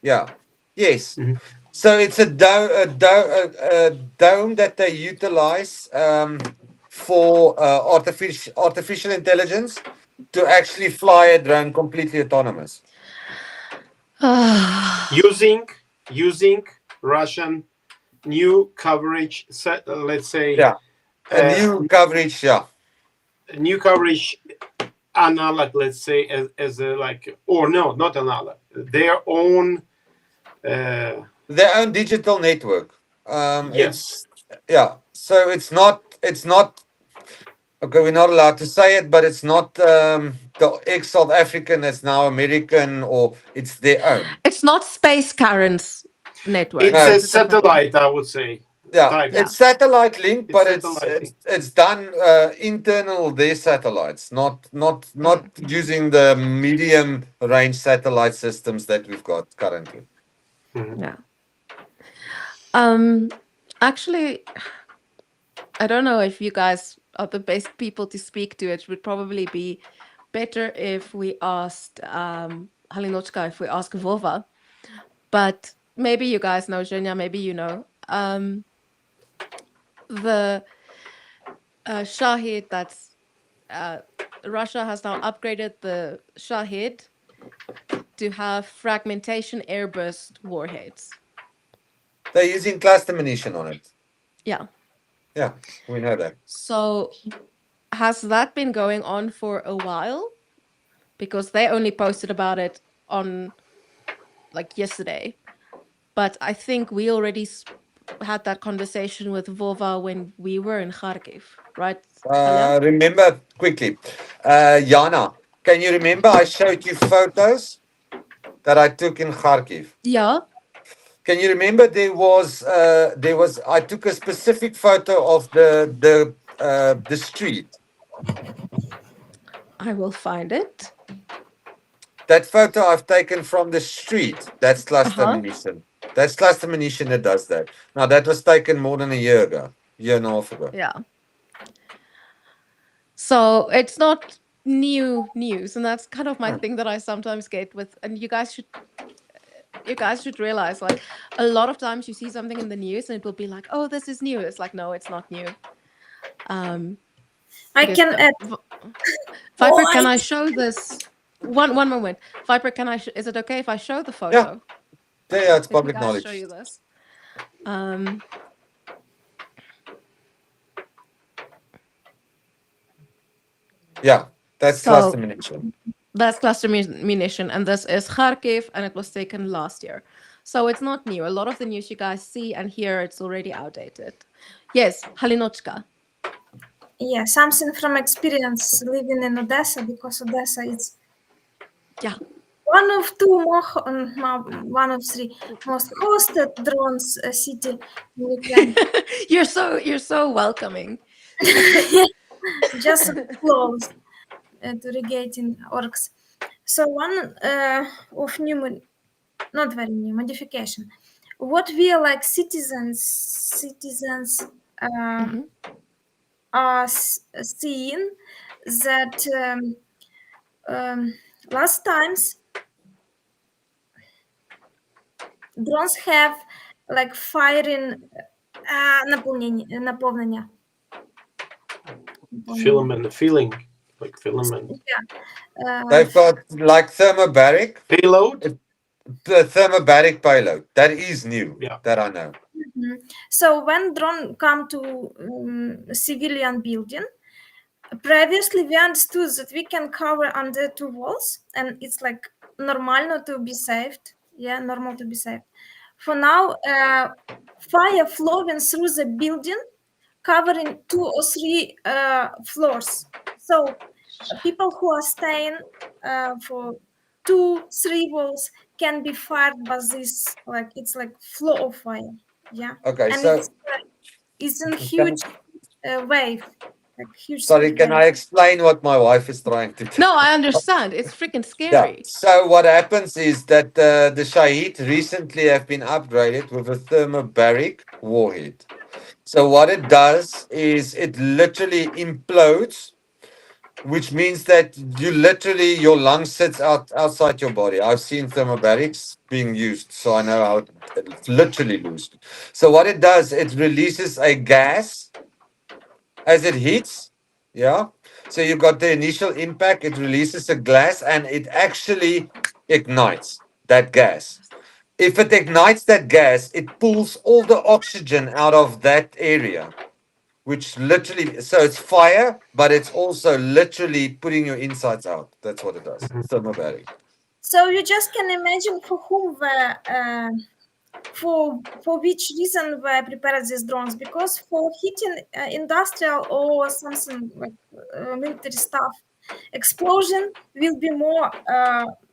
yeah, yes. Hmm. So it's a dome that they utilize for artificial intelligence to actually fly a drone completely autonomous. Using Russian new coverage, let's say, Yeah, a uh, new coverage. Yeah, new coverage analog, let's say, as a like, or no, not analog, their own. Uh, their own digital network. yes. It's yeah. So it's not okay. We're not allowed to say it, but it's not the ex South African that's now American, or it's their own. It's not Space Karen's network. It's No, a It's a different one. satellite, I would say, yeah, type. Yeah. it's satellite link, It's but it's satellite it's thing. it's done internal their satellites, not Mm, using the medium range satellite systems that we've got currently. Mhm. yeah. Um, actually, I don't know if you guys are the best people to speak to. It would probably be better if we asked Halinochka, if we ask Vova. But maybe you guys know Zhenya, maybe you know. The Shahid that's uh, Russia has now upgraded the Shahid to have fragmentation airburst warheads. They're using cluster munition on it. Yeah. Yeah, we know that. So has that been going on for a while? Because they only posted about it on like yesterday. But I think we already had that conversation with Vova when we were in Kharkiv, right, Halia? Remember quickly, Yana, can you remember I showed you photos that I took in Kharkiv? Yeah, Can you remember there was I took a specific photo of the street. I will find it. That photo I've taken from the street. That's cluster Uh-huh. munition. That's cluster munition that does that. Now that was taken more than a year ago, year and a half ago. Yeah. So it's not new news, and that's kind of my Hmm. thing that I sometimes get with, and you guys should realize, like, a lot of times you see something in the news and it will be like, oh, this is new. It's like, no, it's not new. I Okay, can add Viper, can I point. show this? One moment. Viper, can I? Is it okay if I show the Yeah, photo? yeah, yeah, it's Let me public guys show knowledge. you this. Um, Yeah, that's cluster so munition. that's cluster munition, and this is Kharkiv, and it was taken last year. So it's not new. A lot of the news you guys see and hear, it's already outdated. Yes, Halinochka. Yeah, something from experience living in Odessa, because Odessa is Yeah. one of two more, one of three most hosted drones city in Ukraine. you're so welcoming. Just close to regating orcs. So one of new, not very new modification. What we are like citizens uh, Mhm. are seeing that last times drones have like firing наповнення. Filament, feeling, like filament. Yeah. They've got like thermobaric, Payload. the thermobaric payload. That is new. Yeah. That I know. So when drone come to civilian building, previously we understood that we can cover under two walls, and it's like normal to be saved. Yeah, normal to be saved. For now, fire flowing through the building, covering two or three floors. So people who are staying for 2-3 walls can be fired by this, like it's like flow of fire. Yeah, Okay, and so it's in can, huge wave, like huge sorry, speed can wave. I explain what my wife is trying to do? No, I understand. It's freaking Yeah. scary. So what happens is that the Shahid recently have been upgraded with a thermobaric warhead. So what it does is it literally implodes which means that you literally your lung sits outside your body. I've seen thermobarics being used, so I know how it's literally used. So what it does, it releases a gas as it heats. Yeah. So you got the initial impact, it releases a gas and it actually ignites that gas. If it ignites that gas, it pulls all the oxygen out of that area, which literally, so it's fire, but it's also literally putting your insides out. That's what it does. Mhm. Thermobaric. So you just can imagine for whom were for which reason were prepared these drones, because for heating industrial or something like military stuff, explosion will be more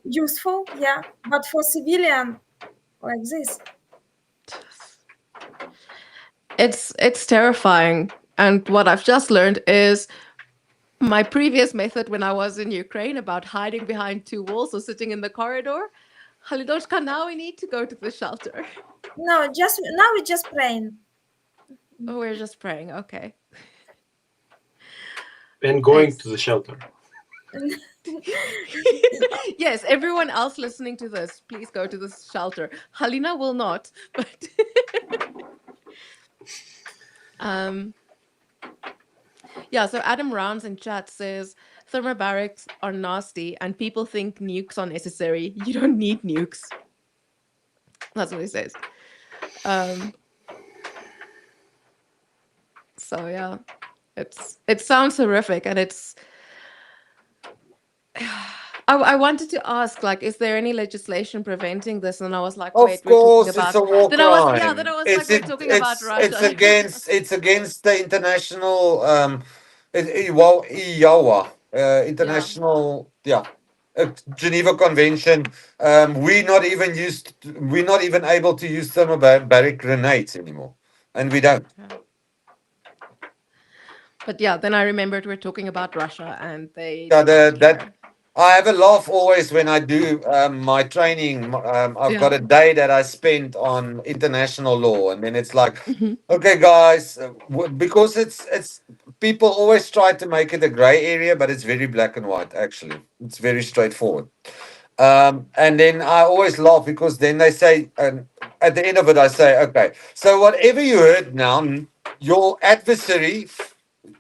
useful, yeah, but for civilian like this. It's terrifying. And what I've just learned is my previous method when I was in Ukraine about hiding behind two walls or sitting in the corridor. Halidoshka, now we need to go to the shelter. No, just now we're just praying. Oh, we're just praying. Okay. And going Thanks. to the shelter. Yes, everyone else listening to this, please go to the shelter. Halina will not, but um yeah, so Adam Rounds in chat says thermobarics are nasty and people think nukes are necessary. You don't need nukes. That's what he says. Um so yeah, it sounds horrific and it's I wanted to ask, like, is there any legislation preventing this? And I was like, Of wait, we're talking course, it's about. a war Then I was, yeah. Then crime. I was like, It's we're it, talking about it's Russia. against the international well IAWA, Yeah. international Geneva Convention. We're not even able to use thermobaric grenades anymore, and we don't. Yeah. But yeah, then I remembered we're talking about Russia, and they Yeah, don't that care. I have a laugh always when I do my training. I've got Yeah. a day that I spent on international law, and then it's like, Hmm. okay, guys, because it's people always try to make it a gray area, but it's very black and white. Actually, it's very straightforward. And then I always laugh because then they say, and at the end of it, I say, okay, so whatever you heard now, your adversary,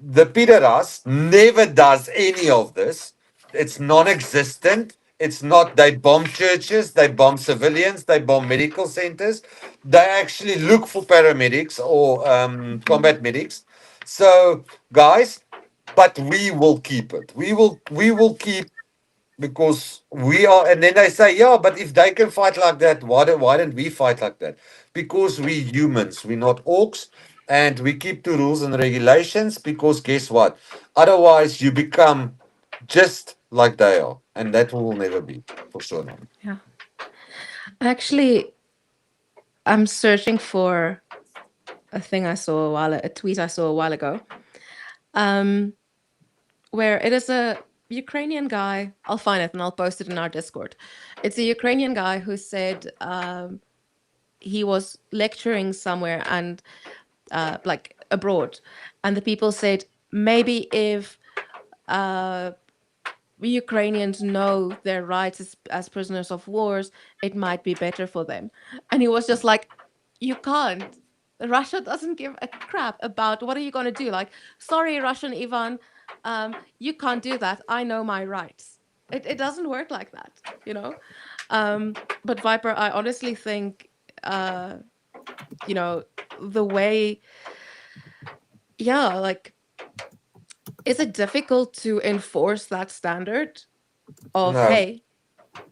the pederast, never does any of this. It's non-existent. It's not. They bomb churches. They bomb civilians. They bomb medical centers. They actually look for paramedics or combat medics. So, guys, but we will keep it. We will keep because we are. And then they say, yeah, but if they can fight like that, why don't we fight like that? Because we humans, we're not orcs, and we keep to rules and regulations. Because guess what? Otherwise, you become just like they are, and that will never be for sure. Not. Yeah. Actually, I'm searching for a tweet I saw a while ago, um, where it is a Ukrainian guy. I'll find it and I'll post it in our Discord. It's a Ukrainian guy who said he was lecturing somewhere and like abroad, and the people said maybe if uh, Ukrainians know their rights as prisoners of wars, it might be better for them. And he was just like, you can't. Russia doesn't give a crap about what are you going to do. Like, sorry, Russian Ivan, you can't do that. I know my rights. It doesn't work like that, you know. But Viper, I honestly think, uh, you know, the way, yeah, like, is it difficult to enforce that standard of No, hey,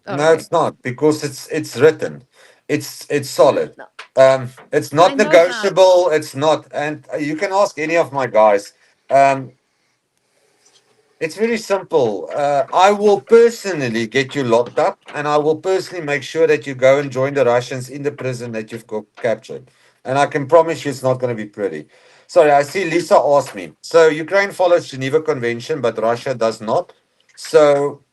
no, okay. it's not because it's written. It's solid. No, It's I not know that. negotiable. It's not, and you can ask any of my guys. Um, It's very simple. I will personally get you locked up, and I will personally make sure that you go and join the Russians in the prison that you've captured. And I can promise you it's not going to be pretty. Sorry, I see Lisa asked me. So Ukraine follows Geneva Convention, but Russia does not. So,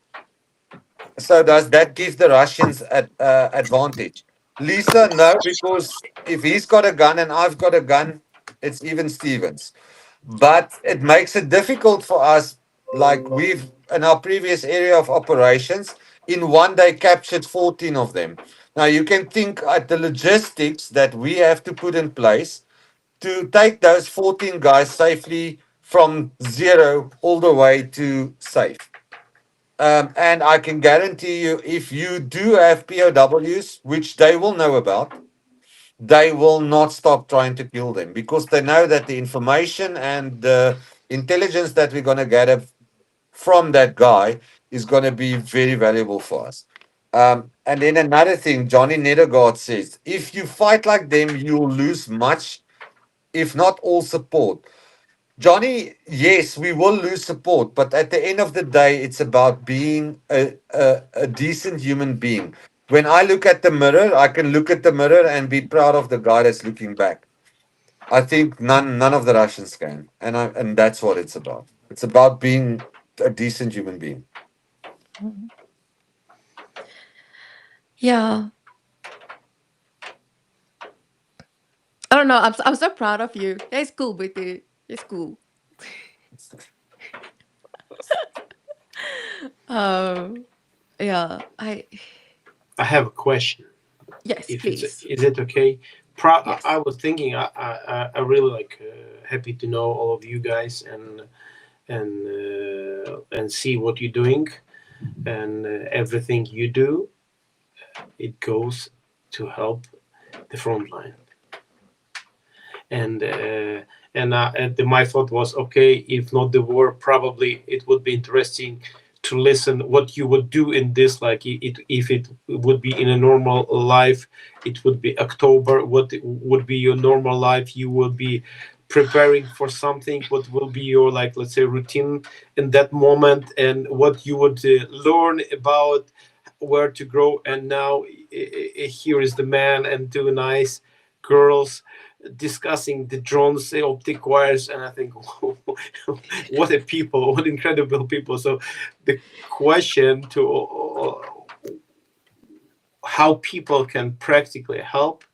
so does that give the Russians advantage? Lisa, no, because if he's got a gun and I've got a gun, it's even Stevens. But it makes it difficult for us Like we've in our previous area of operations, in one day captured 14 of them. Now you can think at the logistics that we have to put in place to take those 14 guys safely from zero all the way to safe. And I can guarantee you, if you do have POWs, which they will know about, they will not stop trying to kill them because they know that the information and the intelligence that we're going to get from that guy is going to be very valuable for us. And then another thing, Johnny Nedergaard says, if you fight like them, you'll lose much, if not all support. Johnny, yes, we will lose support, but at the end of the day, it's about being a decent human being. When I look at the mirror, I can look at the mirror and be proud of the guy that's looking back. I think none of the Russians can, and that's what it's about. It's about being a decent human being. Yeah. I don't know. I'm so proud of you. Yeah, it's cool, BT. It's cool. Um, yeah. I have a question. Yes, If it's please. is it okay? I Yes. was thinking. I really like happy to know all of you guys and see what you're doing and everything you do. It goes to help the front line and my thought was, okay, if not the war, probably it would be interesting to listen what you would do in this, like if it would be in a normal life, it would be October, what would be your normal life, you will be preparing for something, what will be your, like, let's say, routine in that moment, and what you would learn about where to grow. And now here is the man and two nice girls discussing the drones, the optic wires, and I think, what a people, what incredible people. So the question to how people can practically help,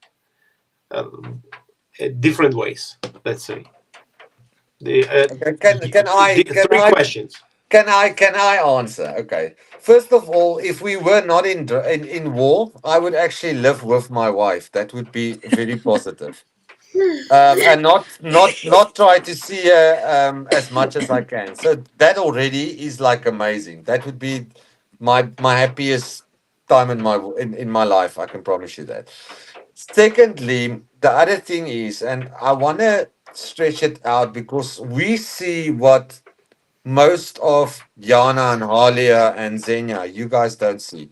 um, different ways. Let's say Okay, the three questions. can I answer? Okay. First of all, if we were not in war, I would actually live with my wife. That would be very positive. And not try to see her as much as I can. So that already is like amazing. That would be my happiest time in my life. I can promise you that. Secondly, the other thing is, and I want to stretch it out because we see what most of Yana and Halia and Zhenya, you guys don't see.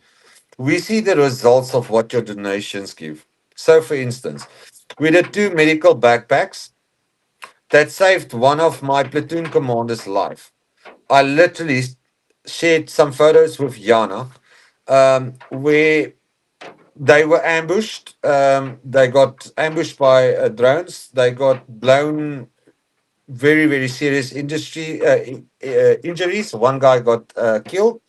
We see the results of what your donations give. So, for instance, we did 2 medical backpacks that saved one of my platoon commander's life. I literally shared some photos with Yana where they were ambushed. They got ambushed by drones. They got blown very, very serious injuries. One guy got killed,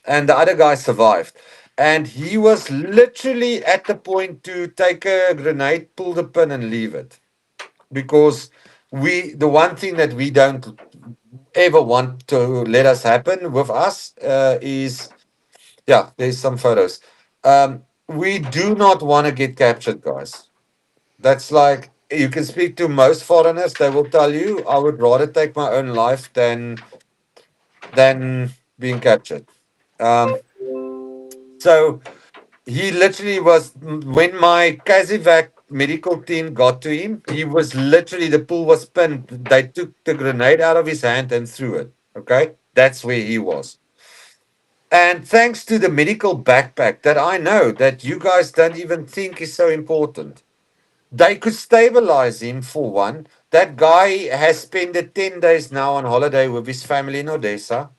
and the other guy survived. And he was literally at the point to take a grenade, pull the pin, and leave it because the one thing that we don't ever want to let us happen with us is, yeah, there's some photos. We do not want to get captured, guys. That's like, you can speak to most foreigners, they will tell you, I would rather take my own life than being captured. Um, so he literally was, when my Kazivac medical team got to him, he was literally, the pool was pinned. They took the grenade out of his hand and threw it. Okay. That's where he was. And thanks to the medical backpack that I know that you guys don't even think is so important, they could stabilize him for one. That guy has spent the 10 days now on holiday with his family in Odessa.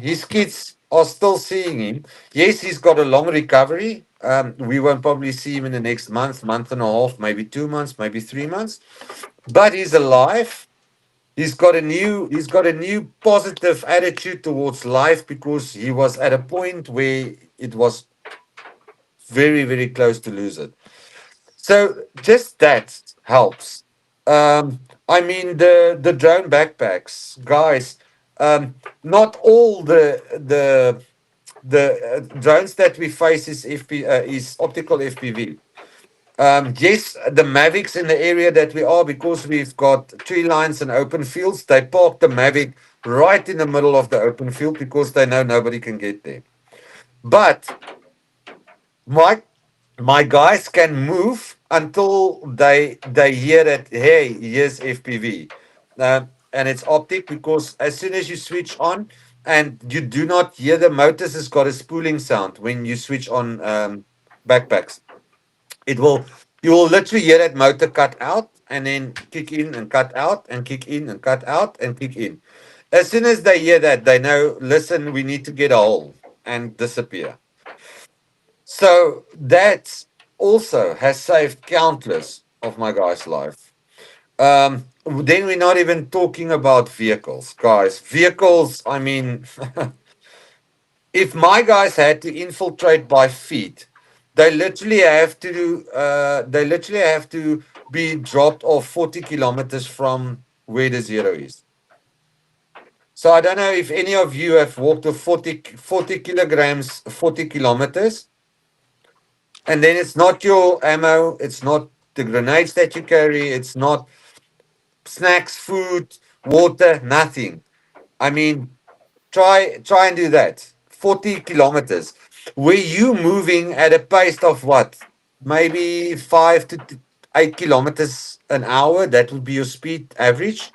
His kids are still seeing him. Yes, he's got a long recovery. We won't probably see him in the next month and a half, maybe 2 months, maybe 3 months. But he's alive. He's got a new positive attitude towards life because he was at a point where it was very, very close to lose it. So just that helps. I mean the drone backpacks, guys. Not all the drones that we face is is optical FPV. Yes, the Mavics in the area that we are, because we've got tree lines and open fields, they park the Mavic right in the middle of the open field because they know nobody can get there. But my my guys can move until they hear that, hey, here's FPV, and it's optic, because as soon as you switch on, and you do not hear the motors, has got a spooling sound when you switch on backpacks. It will You will literally hear that motor cut out and then kick in and cut out and kick in and cut out and kick in. As soon as they hear that, they know, listen, we need to get a hole and disappear. So that also has saved countless of my guys' life. Then we're not even talking about vehicles, guys. Vehicles, I mean, if my guys had to infiltrate by feet, they literally have to be dropped off 40 kilometers from where the zero is. So I don't know if any of you have walked a 40 kilograms, 40 kilometers, and then it's not your ammo, it's not the grenades that you carry, it's not snacks, food, water, nothing. I mean, try and do that. 40 kilometers. Were you moving at a pace of what? Maybe 8 kilometers an hour? That would be your speed average.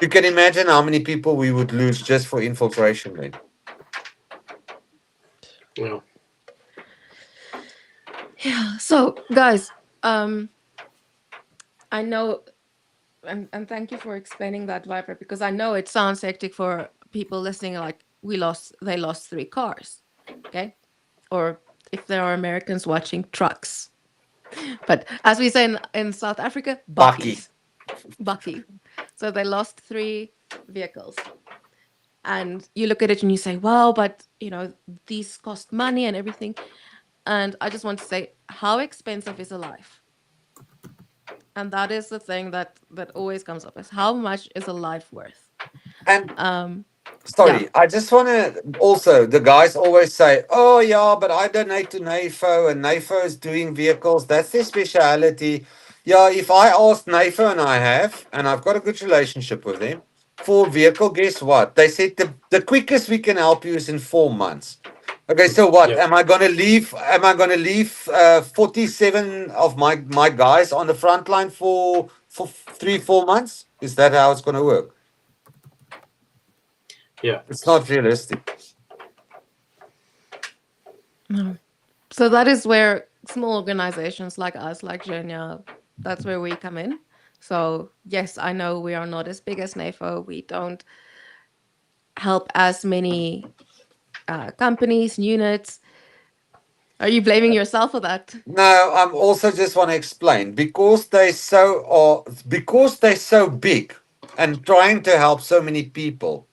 You can imagine how many people we would lose just for infiltration then. Yeah. Yeah. So, guys, I know, and thank you for explaining that, Viper, because I know it sounds hectic for people listening. Like they lost 3 cars, okay, or if there are Americans watching, trucks. But as we say in South Africa, Bucky. buckies, bucky. So they lost 3 vehicles, and you look at it and you say, "Wow, but these cost money and everything." And I just want to say, how expensive is a life? And that is the thing that always comes up: is how much is a life worth? And Um, yeah, sorry, I just want to also, the guys always say, oh, yeah, but I donate to NAFO and NAFO is doing vehicles. That's their speciality. Yeah, if I ask NAFO, and I have, and I've got a good relationship with them, for vehicle, guess what? They said the quickest we can help you is in 4 months. Okay, so what? Yeah. Am I going to leave? Am I going to leave 47 of my guys on the front line for 3 4 months? Is that how it's going to work? Yeah. It's not realistic. no. So that is where small organizations like us, like Zhenya, that's where we come in. So yes, I know we are not as big as NAFO. We don't help as many companies, units. Are you blaming yourself for that? No, I'm also just want to explain, because they're so big and trying to help so many people,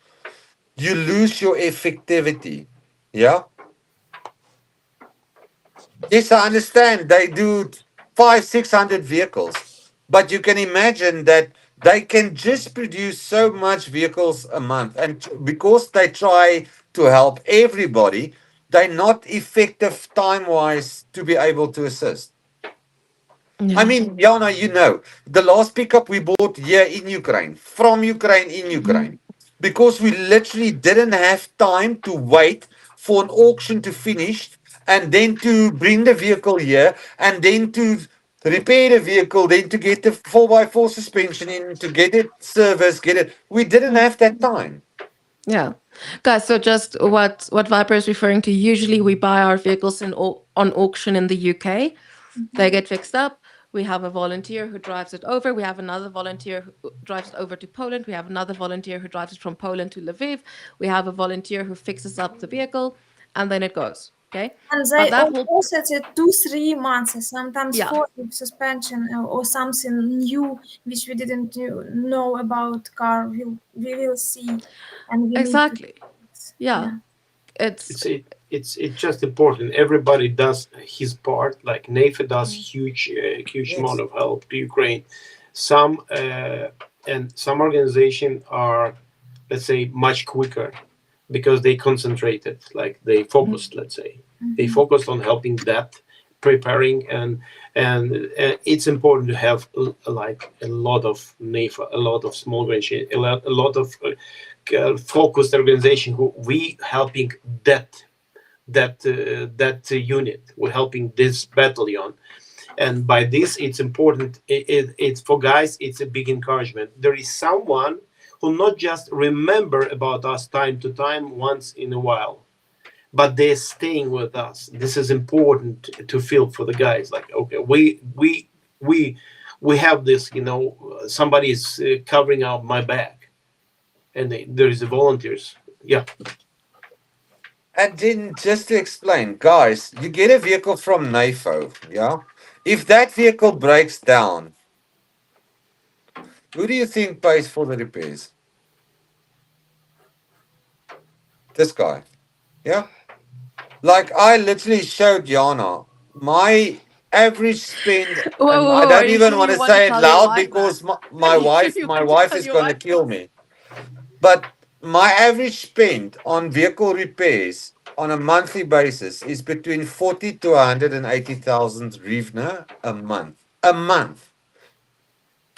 you lose your effectivity. Yeah. Yes, I understand they do 500 600 vehicles, but you can imagine that they can just produce so much vehicles a month, and because they try to help everybody, they're not effective time wise to be able to assist. I Yeah. mean, Jana, the last pickup we bought here in Ukraine, from Ukraine in Ukraine, because we literally didn't have time to wait for an auction to finish and then to bring the vehicle here and then to repair the vehicle, then to get the 4x4 suspension in, to get it serviced, get it. We didn't have that time. Yeah. Guys, so just what Viper is referring to, usually we buy our vehicles on auction in the UK. They get fixed up. We have a volunteer who drives it over. We have another volunteer who drives it over to Poland. We have another volunteer who drives it from Poland to Lviv. We have a volunteer who fixes up the vehicle, and then it goes. Okay. And But they that whole also said 2 3 months, sometimes yeah, 4 if suspension or something new which we didn't know about car. We will see, and we need to exactly. fix. Yeah. Yeah. It's It's just important. Everybody does his part. Like NAFA does mm, huge amount Yes. of help to Ukraine. Some and some organizations are let's say, much quicker because they concentrated, like they focused, let's say. They focused on helping that, preparing, and it's important to have like a lot of NAFA, a lot of small range, a lot of focused organization who we helping that unit. We're helping this battalion, and by this it's important. It's for guys. It's a big encouragement. There is someone who not just remember about us time to time, once in a while, but they're staying with us. This is important to feel for the guys. Like, okay, we have this. Somebody is covering out my back, and there is volunteers. Yeah. And then just to explain, guys, you get a vehicle from NAFO, yeah? If that vehicle breaks down, who do you think pays for the repairs? This guy, yeah? Like I literally showed Yana my average spend, Whoa, and whoa, I whoa! Are don't you even sure want you to want to say it tell your loud wife because that? my, Are my you sure wife you my want to wife tell is your gonna wife kill that? me. But my average spend on vehicle repairs on a monthly basis is between 40 to 180,000 hryvnia a month. A month.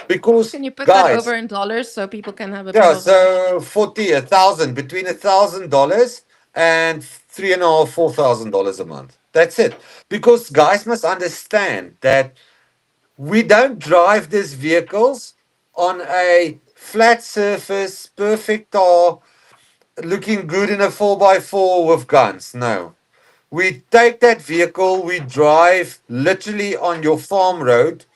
Because Can you put that over guys, in dollars so people can have a bit yeah, of a? so 40, 1,000, between $1,000 and three and a half, $4,000 a month. That's it. Because guys must understand that we don't drive these vehicles on a flat surface, perfect tar, looking good in a 4x4 with guns. No. We take that vehicle, we drive literally on your farm road,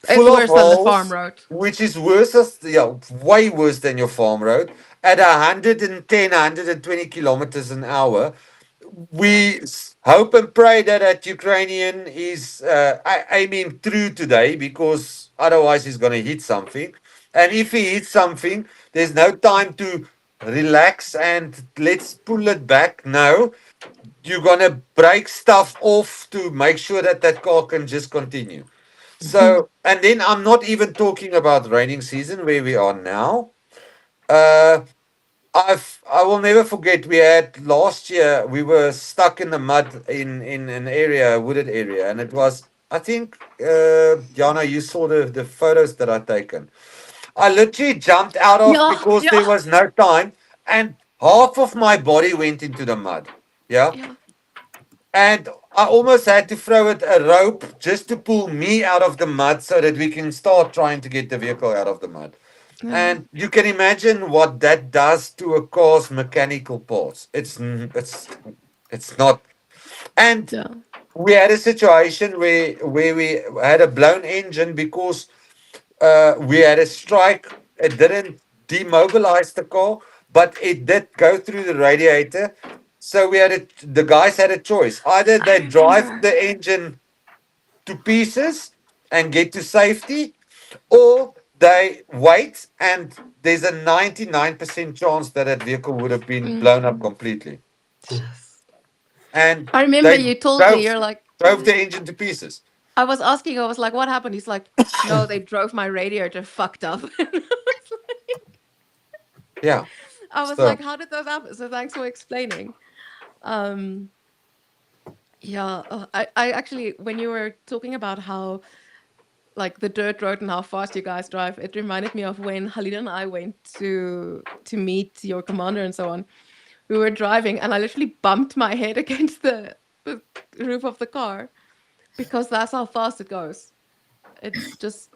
It's full of worse than the farm holes, road. which is worse as yeah, way worse than your farm road, at 110, 120 kilometers an hour. We hope and pray that that Ukrainian is aiming through today because otherwise he's going to hit something. And if he hits something, there's no time to relax and let's pull it back. No, you're going to break stuff off to make sure that that car can just continue. So, and then I'm not even talking about raining season where we are now. Uh, I will never forget. We had last year. We were stuck in the mud in an area, a wooded area, and it was. I think, Jana, you saw the photos that I taken. I literally jumped out of Yeah, because yeah, there was no time, and half of my body went into the mud. Yeah, yeah, and I almost had to throw it a rope just to pull me out of the mud so that we can start trying to get the vehicle out of the mud. yeah, And you can imagine what that does to a car's mechanical parts. It's not. And yeah. we had a situation where we had a blown engine because we had a strike. It didn't demobilize the car, but it did go through the radiator. So the guys had a choice. Either I they drive remember. the engine to pieces and get to safety, or they wait and there's a 99% chance that that vehicle would have been Mm. blown up completely. And I remember they you told me drove, you're like. drove the engine to pieces. I was asking. I was like, "What happened?" He's like, "No, they drove my radiator fucked up." Yeah. I was like, So, "How did that happen?" So thanks for explaining. Um, yeah, I actually, when you were talking about how like the dirt road and how fast you guys drive, it reminded me of when Halida and I went to meet your commander and so on. We were driving, and I literally bumped my head against the roof of the car because that's how fast it goes. It's just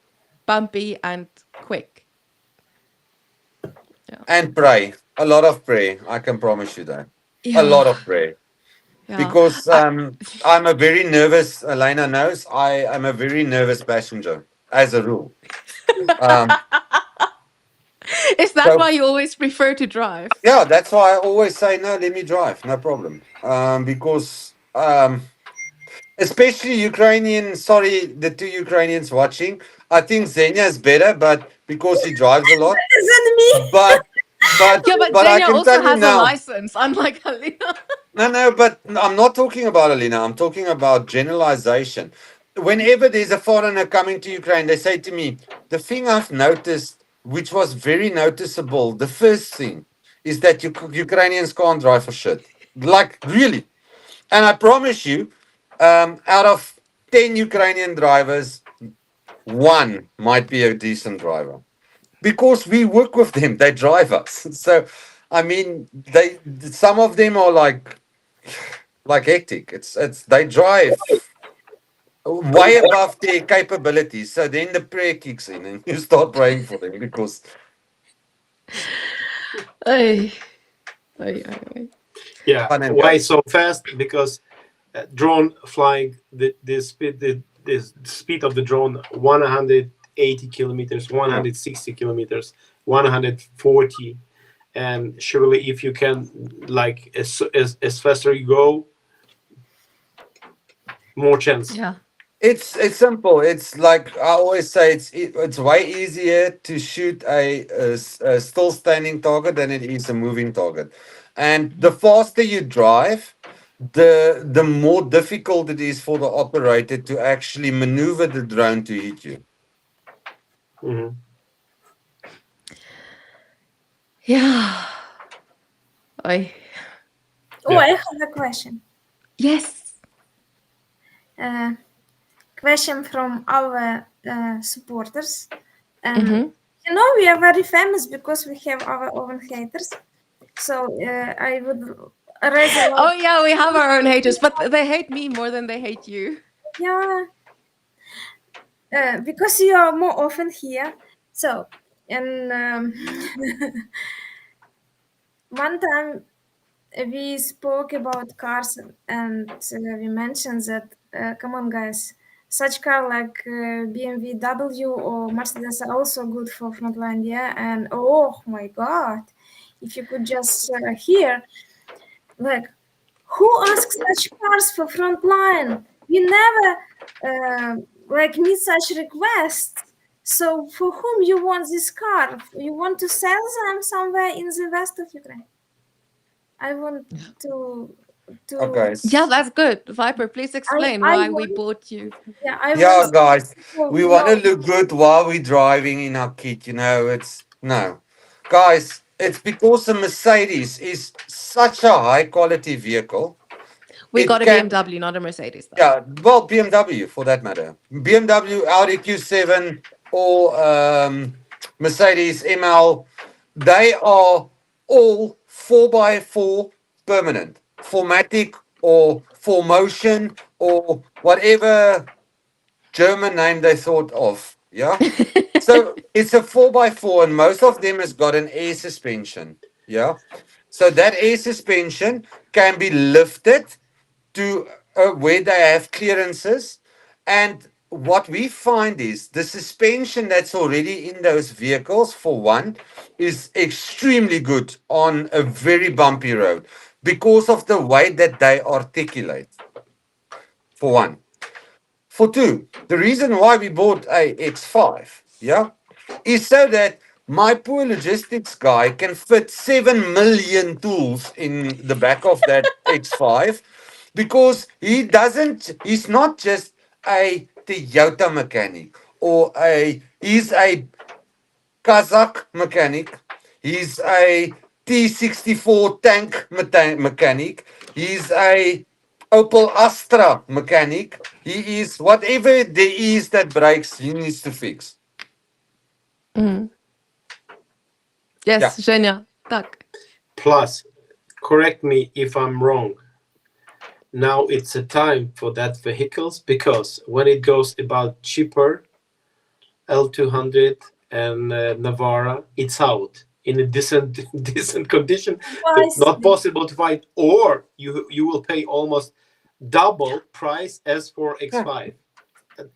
bumpy and quick. Yeah, and pray. A lot of pray. I can promise you that. A yeah, lot of pray. yeah. Because I, I'm a very nervous, Elena knows, I am a very nervous passenger, as a rule. Um, is that so why you always prefer to drive? yeah, that's why I always say no. Let me drive, no problem. Because especially Ukrainian. Sorry, the two Ukrainians watching. I think Zhenya is better, but because he drives a lot. Than me. But but Yeah, but but I Zhenya can also tell you has a now. license, unlike Halina. No, no, but I'm not talking about Alina. I'm talking about generalization. Whenever there's a foreigner coming to Ukraine, they say to me, the thing I've noticed which was very noticeable, the first thing is that Ukrainians can't drive for shit. Like, really. And I promise you, out of 10 Ukrainian drivers, one might be a decent driver because we work with them. They drive us. So, I mean, some of them are like hectic. It's they drive way above their capabilities. So then the prayer kicks in, and you start praying for them because Ay, ay, ay, ay. Yeah. fun and Why games. so fast? Because drone flying the speed of the drone 180 kilometers, Yeah. 160 kilometers, 140. And surely if you can, like, as faster you go, more chance. Yeah. It's simple. It's like I always say. It's way easier to shoot a still standing target than it is a moving target, and the faster you drive, the more difficult it is for the operator to actually maneuver the drone to hit you. Mhm. Yeah. Ay. Oh, Yeah. I have a question. Yes. Uh, question from our supporters. Mm-hmm. We are very famous because we have our own haters. So I would rather Oh, like, yeah, we have our own haters, but they hate me more than they hate you. yeah, because you are more often here. So, and one time we spoke about cars and we mentioned that, come on, guys, such car like BMW or Mercedes are also good for frontline, yeah. And oh my God, if you could just hear, like, who asks such cars for frontline? We never meet such requests. So for whom you want this car? You want to sell them somewhere in the west of Ukraine? I want to to Okay. Yeah, that's good. Viper, please explain I why we want bought you. I Yeah, want Oh, guys, people we want to know. look good while we're driving in our kit. It's no, guys. It's because the Mercedes is such a high quality vehicle. we It got a can BMW, not a Mercedes, though. Yeah, well, BMW for that matter. BMW, Audi Q7, or Mercedes ML, they are all 4x4 permanent, formatic or for motion or whatever German name they thought of. Yeah. So it's a 4x4, and most of them has got an air suspension. Yeah. So that air suspension can be lifted to where they have clearances. And what we find is the suspension that's already in those vehicles, for one, is extremely good on a very bumpy road because of the way that they articulate, for one. For two, the reason why we bought a X5, yeah, is so that my poor logistics guy can fit 7 million tools in the back of that X5 because he's not just a Toyota mechanic he's a Kazakh mechanic. He's a T64 tank mechanic. He's a Opel Astra mechanic. He is whatever there is that breaks, he needs to fix. Mm. Yeah. Yes, Zhenya. Tak. Plus, correct me if I'm wrong. Now it's a time for that vehicles, because when it goes about cheaper, L200 and Navara, it's out in a decent decent condition. Not Wisely. possible to find, or you will pay almost double price as for Yeah. X5.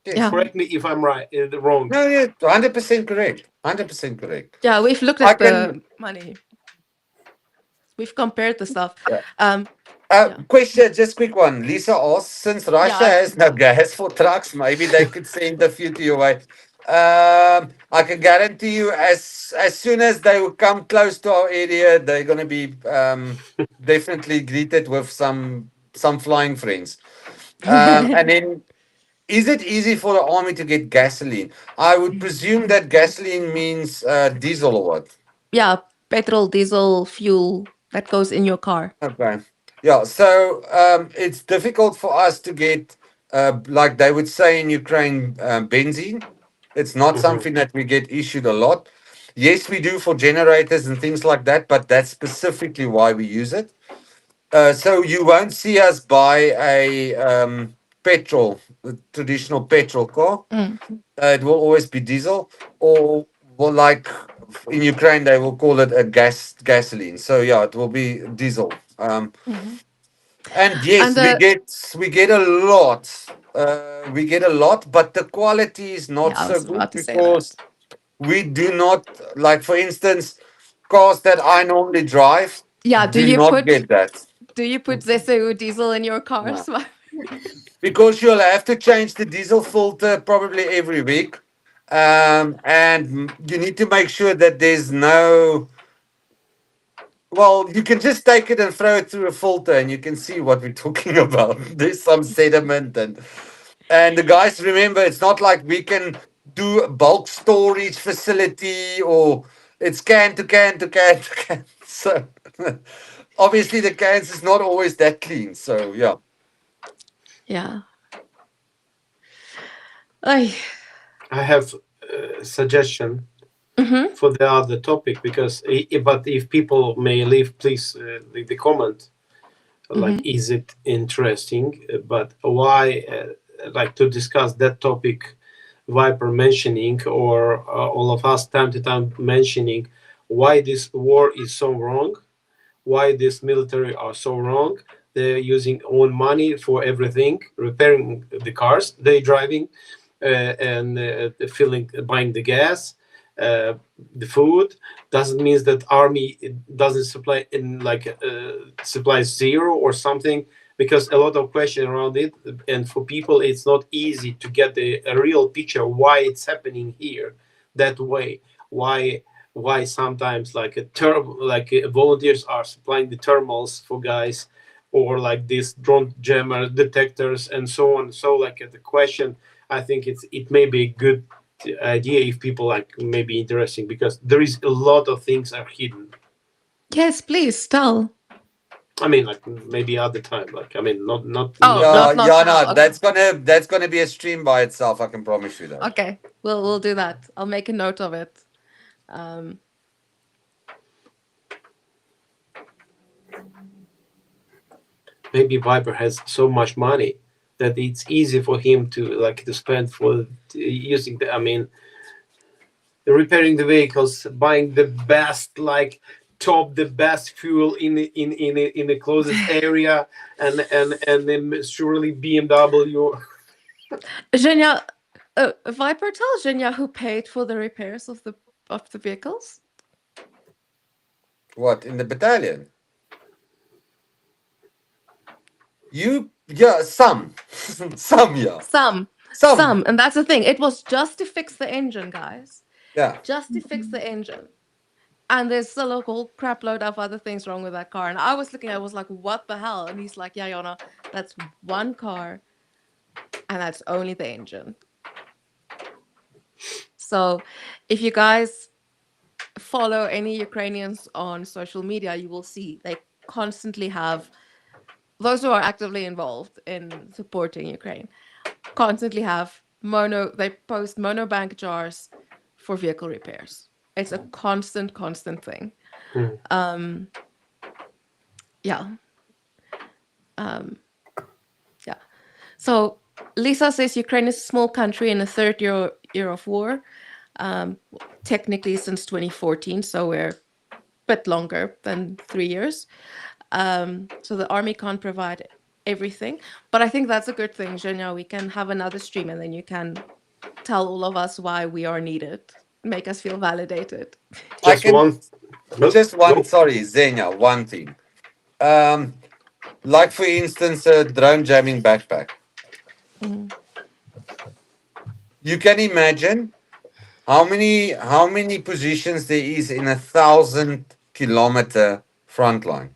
Yes. Yeah. Correct me if I'm right, wrong. No, yeah, 100% correct. 100% correct. Yeah, we've looked I at can. the money. We've compared the stuff. Yeah. Um, yeah. Question, just quick one. Lisa asked, since Yeah, Russia has no gas for trucks, maybe they could send a few to your way. I can guarantee you, as soon as they will come close to our area, they're gonna be definitely greeted with some flying friends. And then Is it easy for the army to get gasoline? I would presume that gasoline means diesel or what? Yeah, petrol, diesel, fuel that goes in your car. Okay. Yeah. So it's difficult for us to get, like they would say in Ukraine, benzene. It's not Hmm. something that we get issued a lot. Yes, we do for generators and things like that, but that's specifically why we use it. So you won't see us buy a traditional petrol car. Mm. It will always be diesel, or well, like in Ukraine, they will call it a gasoline. So yeah, it will be diesel. Mhm. And And yes, we get a lot. We get a lot, but the quality is not yeah, I so was good about to say that. because we do not like, for instance, cars that I normally drive Yeah, do not get that. do you put ZSU diesel in your No. cars? Because you'll have to change the diesel filter probably every week. And you need to make sure that there's no. Well, you can just take it and throw it through a filter, and you can see what we're talking about. There's some sediment, and the guys, remember, it's not like we can do a bulk storage facility, or it's can to can to can to can. So obviously the cans is not always that clean. So yeah. Yeah. Ay. I have a suggestion Mm-hmm. for the other topic because, but if people may leave, please leave the comment. Like, Mm-hmm. is it interesting? But why? Like to discuss that topic, Viper mentioning, or all of us time to time mentioning, why this war is so wrong, why this military are so wrong. They're using own money for everything, repairing the cars they driving, and filling, buying the gas, uh, the food. Doesn't mean that army doesn't supply in like supply zero or something, because a lot of question around it, and for people it's not easy to get a real picture why it's happening here that way. Why sometimes like volunteers are supplying the thermals for guys, or like these drone jammer detectors and so on. So like the question, I think it may be a good idea if people like maybe interesting, because there is a lot of things are hidden. Yes, please tell. I mean, like maybe other time, like I mean, Oh, not Yeah, now. not yeah, now. no, Okay. that's gonna be a stream by itself. I can promise you that. Okay. We'll do that. I'll make a note of it. Um, Maybe Viper has so much money that it's easy for him to like to spend for using the. I mean, repairing the vehicles, buying the best like top the best fuel in the closest area, and then surely BMW. Zhenya, Viper, tell Zhenya who paid for the repairs of the vehicles. What, in the battalion? Yeah, some, some, yeah, Some, some, and that's the thing. It was just to fix the engine, guys. yeah. Just to fix the engine. And there's still a whole crap load of other things wrong with that car. And I was looking, I was like, what the hell? And he's like, yeah, Yana, that's one car, and that's only the engine. So if you guys follow any Ukrainians on social media, you will see they constantly have those who are actively involved in supporting Ukraine constantly have they post monobank jars for vehicle repairs. It's a constant thing. Hmm. Yeah. Um, yeah. So Lisa says Ukraine is a small country in the third year of war. Technically since 2014, so we're a bit longer than 3 years. So the army can't provide everything, but I think that's a good thing, Zhenya. We can have another stream, and then you can tell all of us why we are needed, make us feel validated. I Just can one. No, just one. go. Sorry, Zenya. One thing. Um, like for instance, a drone jamming backpack. Mhm. You can imagine how many positions there is in 1,000 kilometer front line.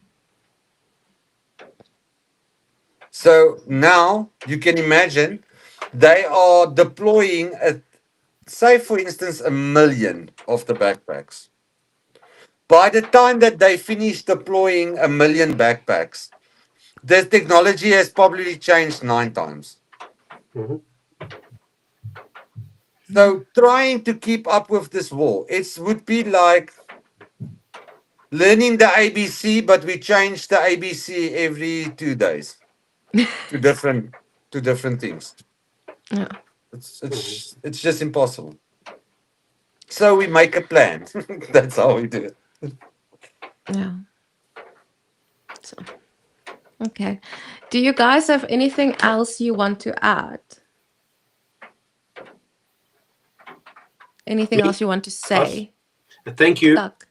So now you can imagine They are deploying, say, for instance, 1 million of the backpacks. By the time that they finish deploying 1 million backpacks, the technology has probably changed 9 times. Mhm. So trying to keep up with this war, it would be like learning the ABC, but we change the ABC every 2 days to different things. Yeah. It's Mhm. it's it's just impossible. So we make a plan. That's how we do it. Yeah. So, okay. Do you guys have anything else you want to add? Anything Me, else you want to us. say? Thank you. Stuck.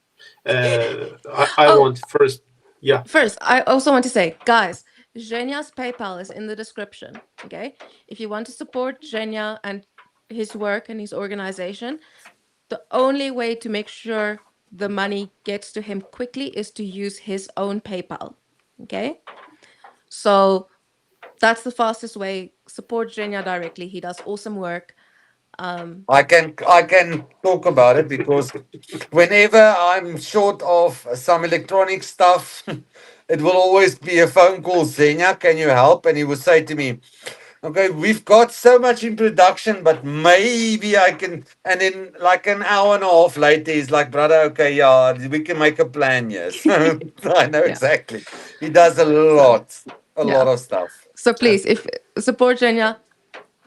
I Oh, want first. Yeah. first, I also want to say, guys, Zhenya's PayPal is in the description. Okay. If you want to support Zhenya and his work and his organization, the only way to make sure the money gets to him quickly is to use his own PayPal. Okay. So that's the fastest way. Support Zhenya directly. He does awesome work. I can talk about it because whenever I'm short of some electronic stuff, it will always be a phone call. Zenya, can you help? And he will say to me, "Okay, we've got so much in production, but maybe I can." And then, like an hour and a half later, he's like, "Brother, okay, yeah, we can make a plan." Yes, I know Yeah. exactly. He does So a yeah. lot of stuff. So Uh, please, if support Zhenya,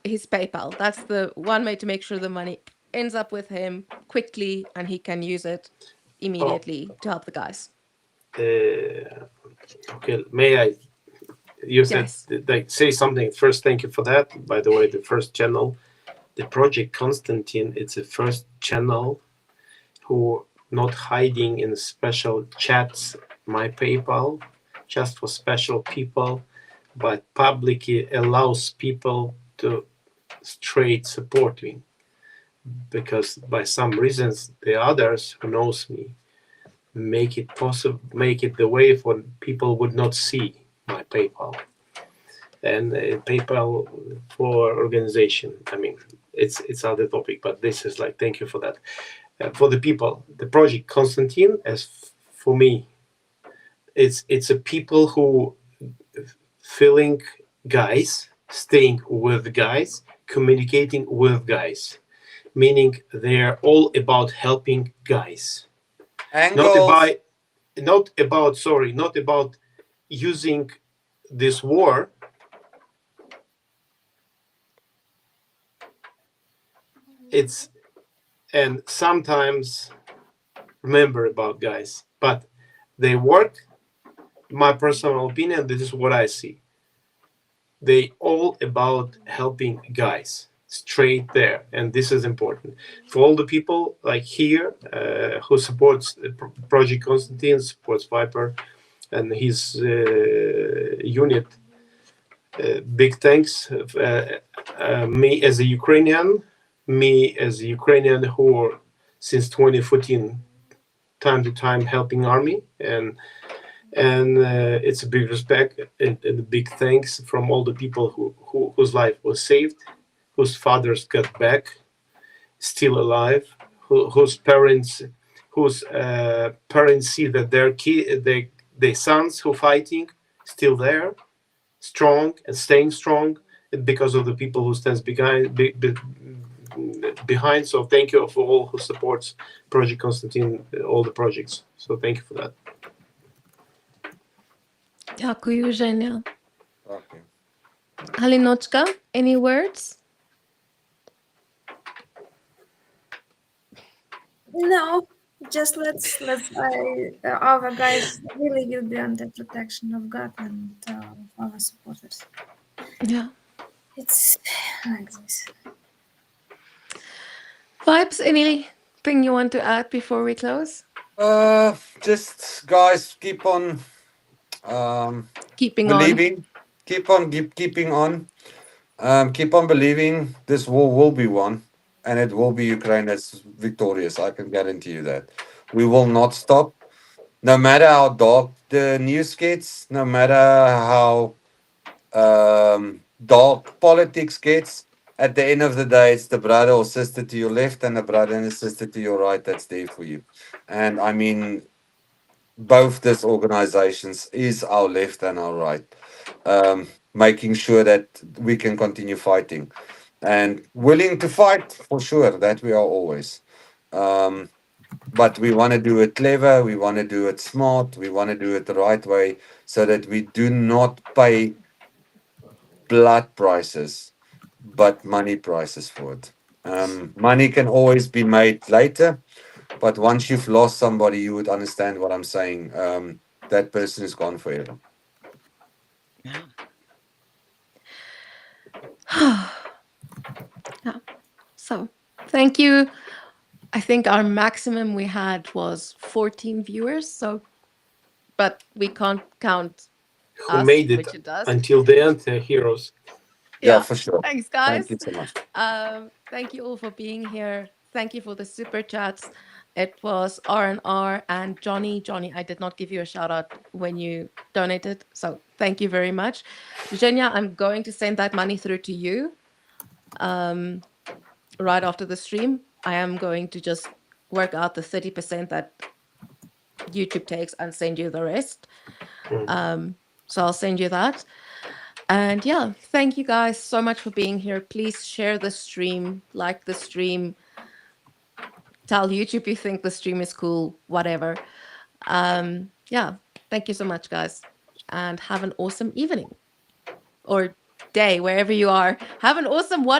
his PayPal. That's the one way to make sure the money ends up with him quickly and he can use it oh. immediately to help the guys. Uh, okay. May I? You said Yes. like say something first. Thank you for that. By the way, the first channel, the project Constantine. It's the first channel who not hiding in special chats. My PayPal just for special people, but publicly allows people to straight support me because by some reasons the others who knows me make it possible, make it the way for people would not see my PayPal and PayPal for organization. I mean, it's other topic, but this is like thank you for that. For the people, the project Constantine, as for me, it's a people who feeling guys, staying with guys, communicating with guys, meaning they're all about helping guys, not Angles. about not about using this war. It's and sometimes remember about guys, but they work. My personal opinion, this is what I see. They all about helping guys straight there, and this is important for all the people like here who supports Project Constantine, supports Viper and his unit. Big thanks. Me as a Ukrainian, who since 2014 time to time helping army, and it's a big respect and a big thanks from all the people whose life was saved, whose fathers got back still alive, whose parents see that their sons who fighting still there, strong and staying strong, because of the people who stands behind. So thank you for all who supports Project Constantine, all the projects. So thank you for that. Дякую, Женя. Okay. Halinochka, any words? No, just our guys really will be under protection of God and of our supporters. Yeah. It's like this. Vibes, anything you want to add before we close? Just guys, keep on um, Keeping on. believing, keeping on, keep on believing. This war will be won, and it will be Ukraine that's victorious. I can guarantee you that. We will not stop, no matter how dark the news gets, no matter how dark politics gets. at the end of the day, it's the brother or sister to your left and the brother and the sister to your right that's there for you. And I mean, both these organizations is our left and our right, making sure that we can continue fighting and willing to fight for sure. That we are always. Um, but we want to do it clever. We want to do it smart. We want to do it the right way so that we do not pay blood prices, but money prices for it. Money can always be made later, but once you've lost somebody, you would understand what I'm saying. That person is gone forever. Yeah. So thank you. I think our maximum we had was 14 viewers. So, but we can't count Who us, made it which it does. until the end? They're heroes. Yeah, Yeah. for sure. Thanks, Thank guys. you so much. Thank you all for being here. Thank you for the super chats. It was R and Johnny. Johnny, I did not give you a shout out when you donated. So thank you very much. Zhenya, I'm going to send that money through to you right after the stream. I am going to just work out the 30% that YouTube takes and send you the rest. So I'll send you that. And yeah, thank you guys so much for being here. Please share the stream, like the stream, tell YouTube you think the stream is cool, whatever. Yeah, thank you so much, guys. And have an awesome evening or day, wherever you are. Have an awesome one.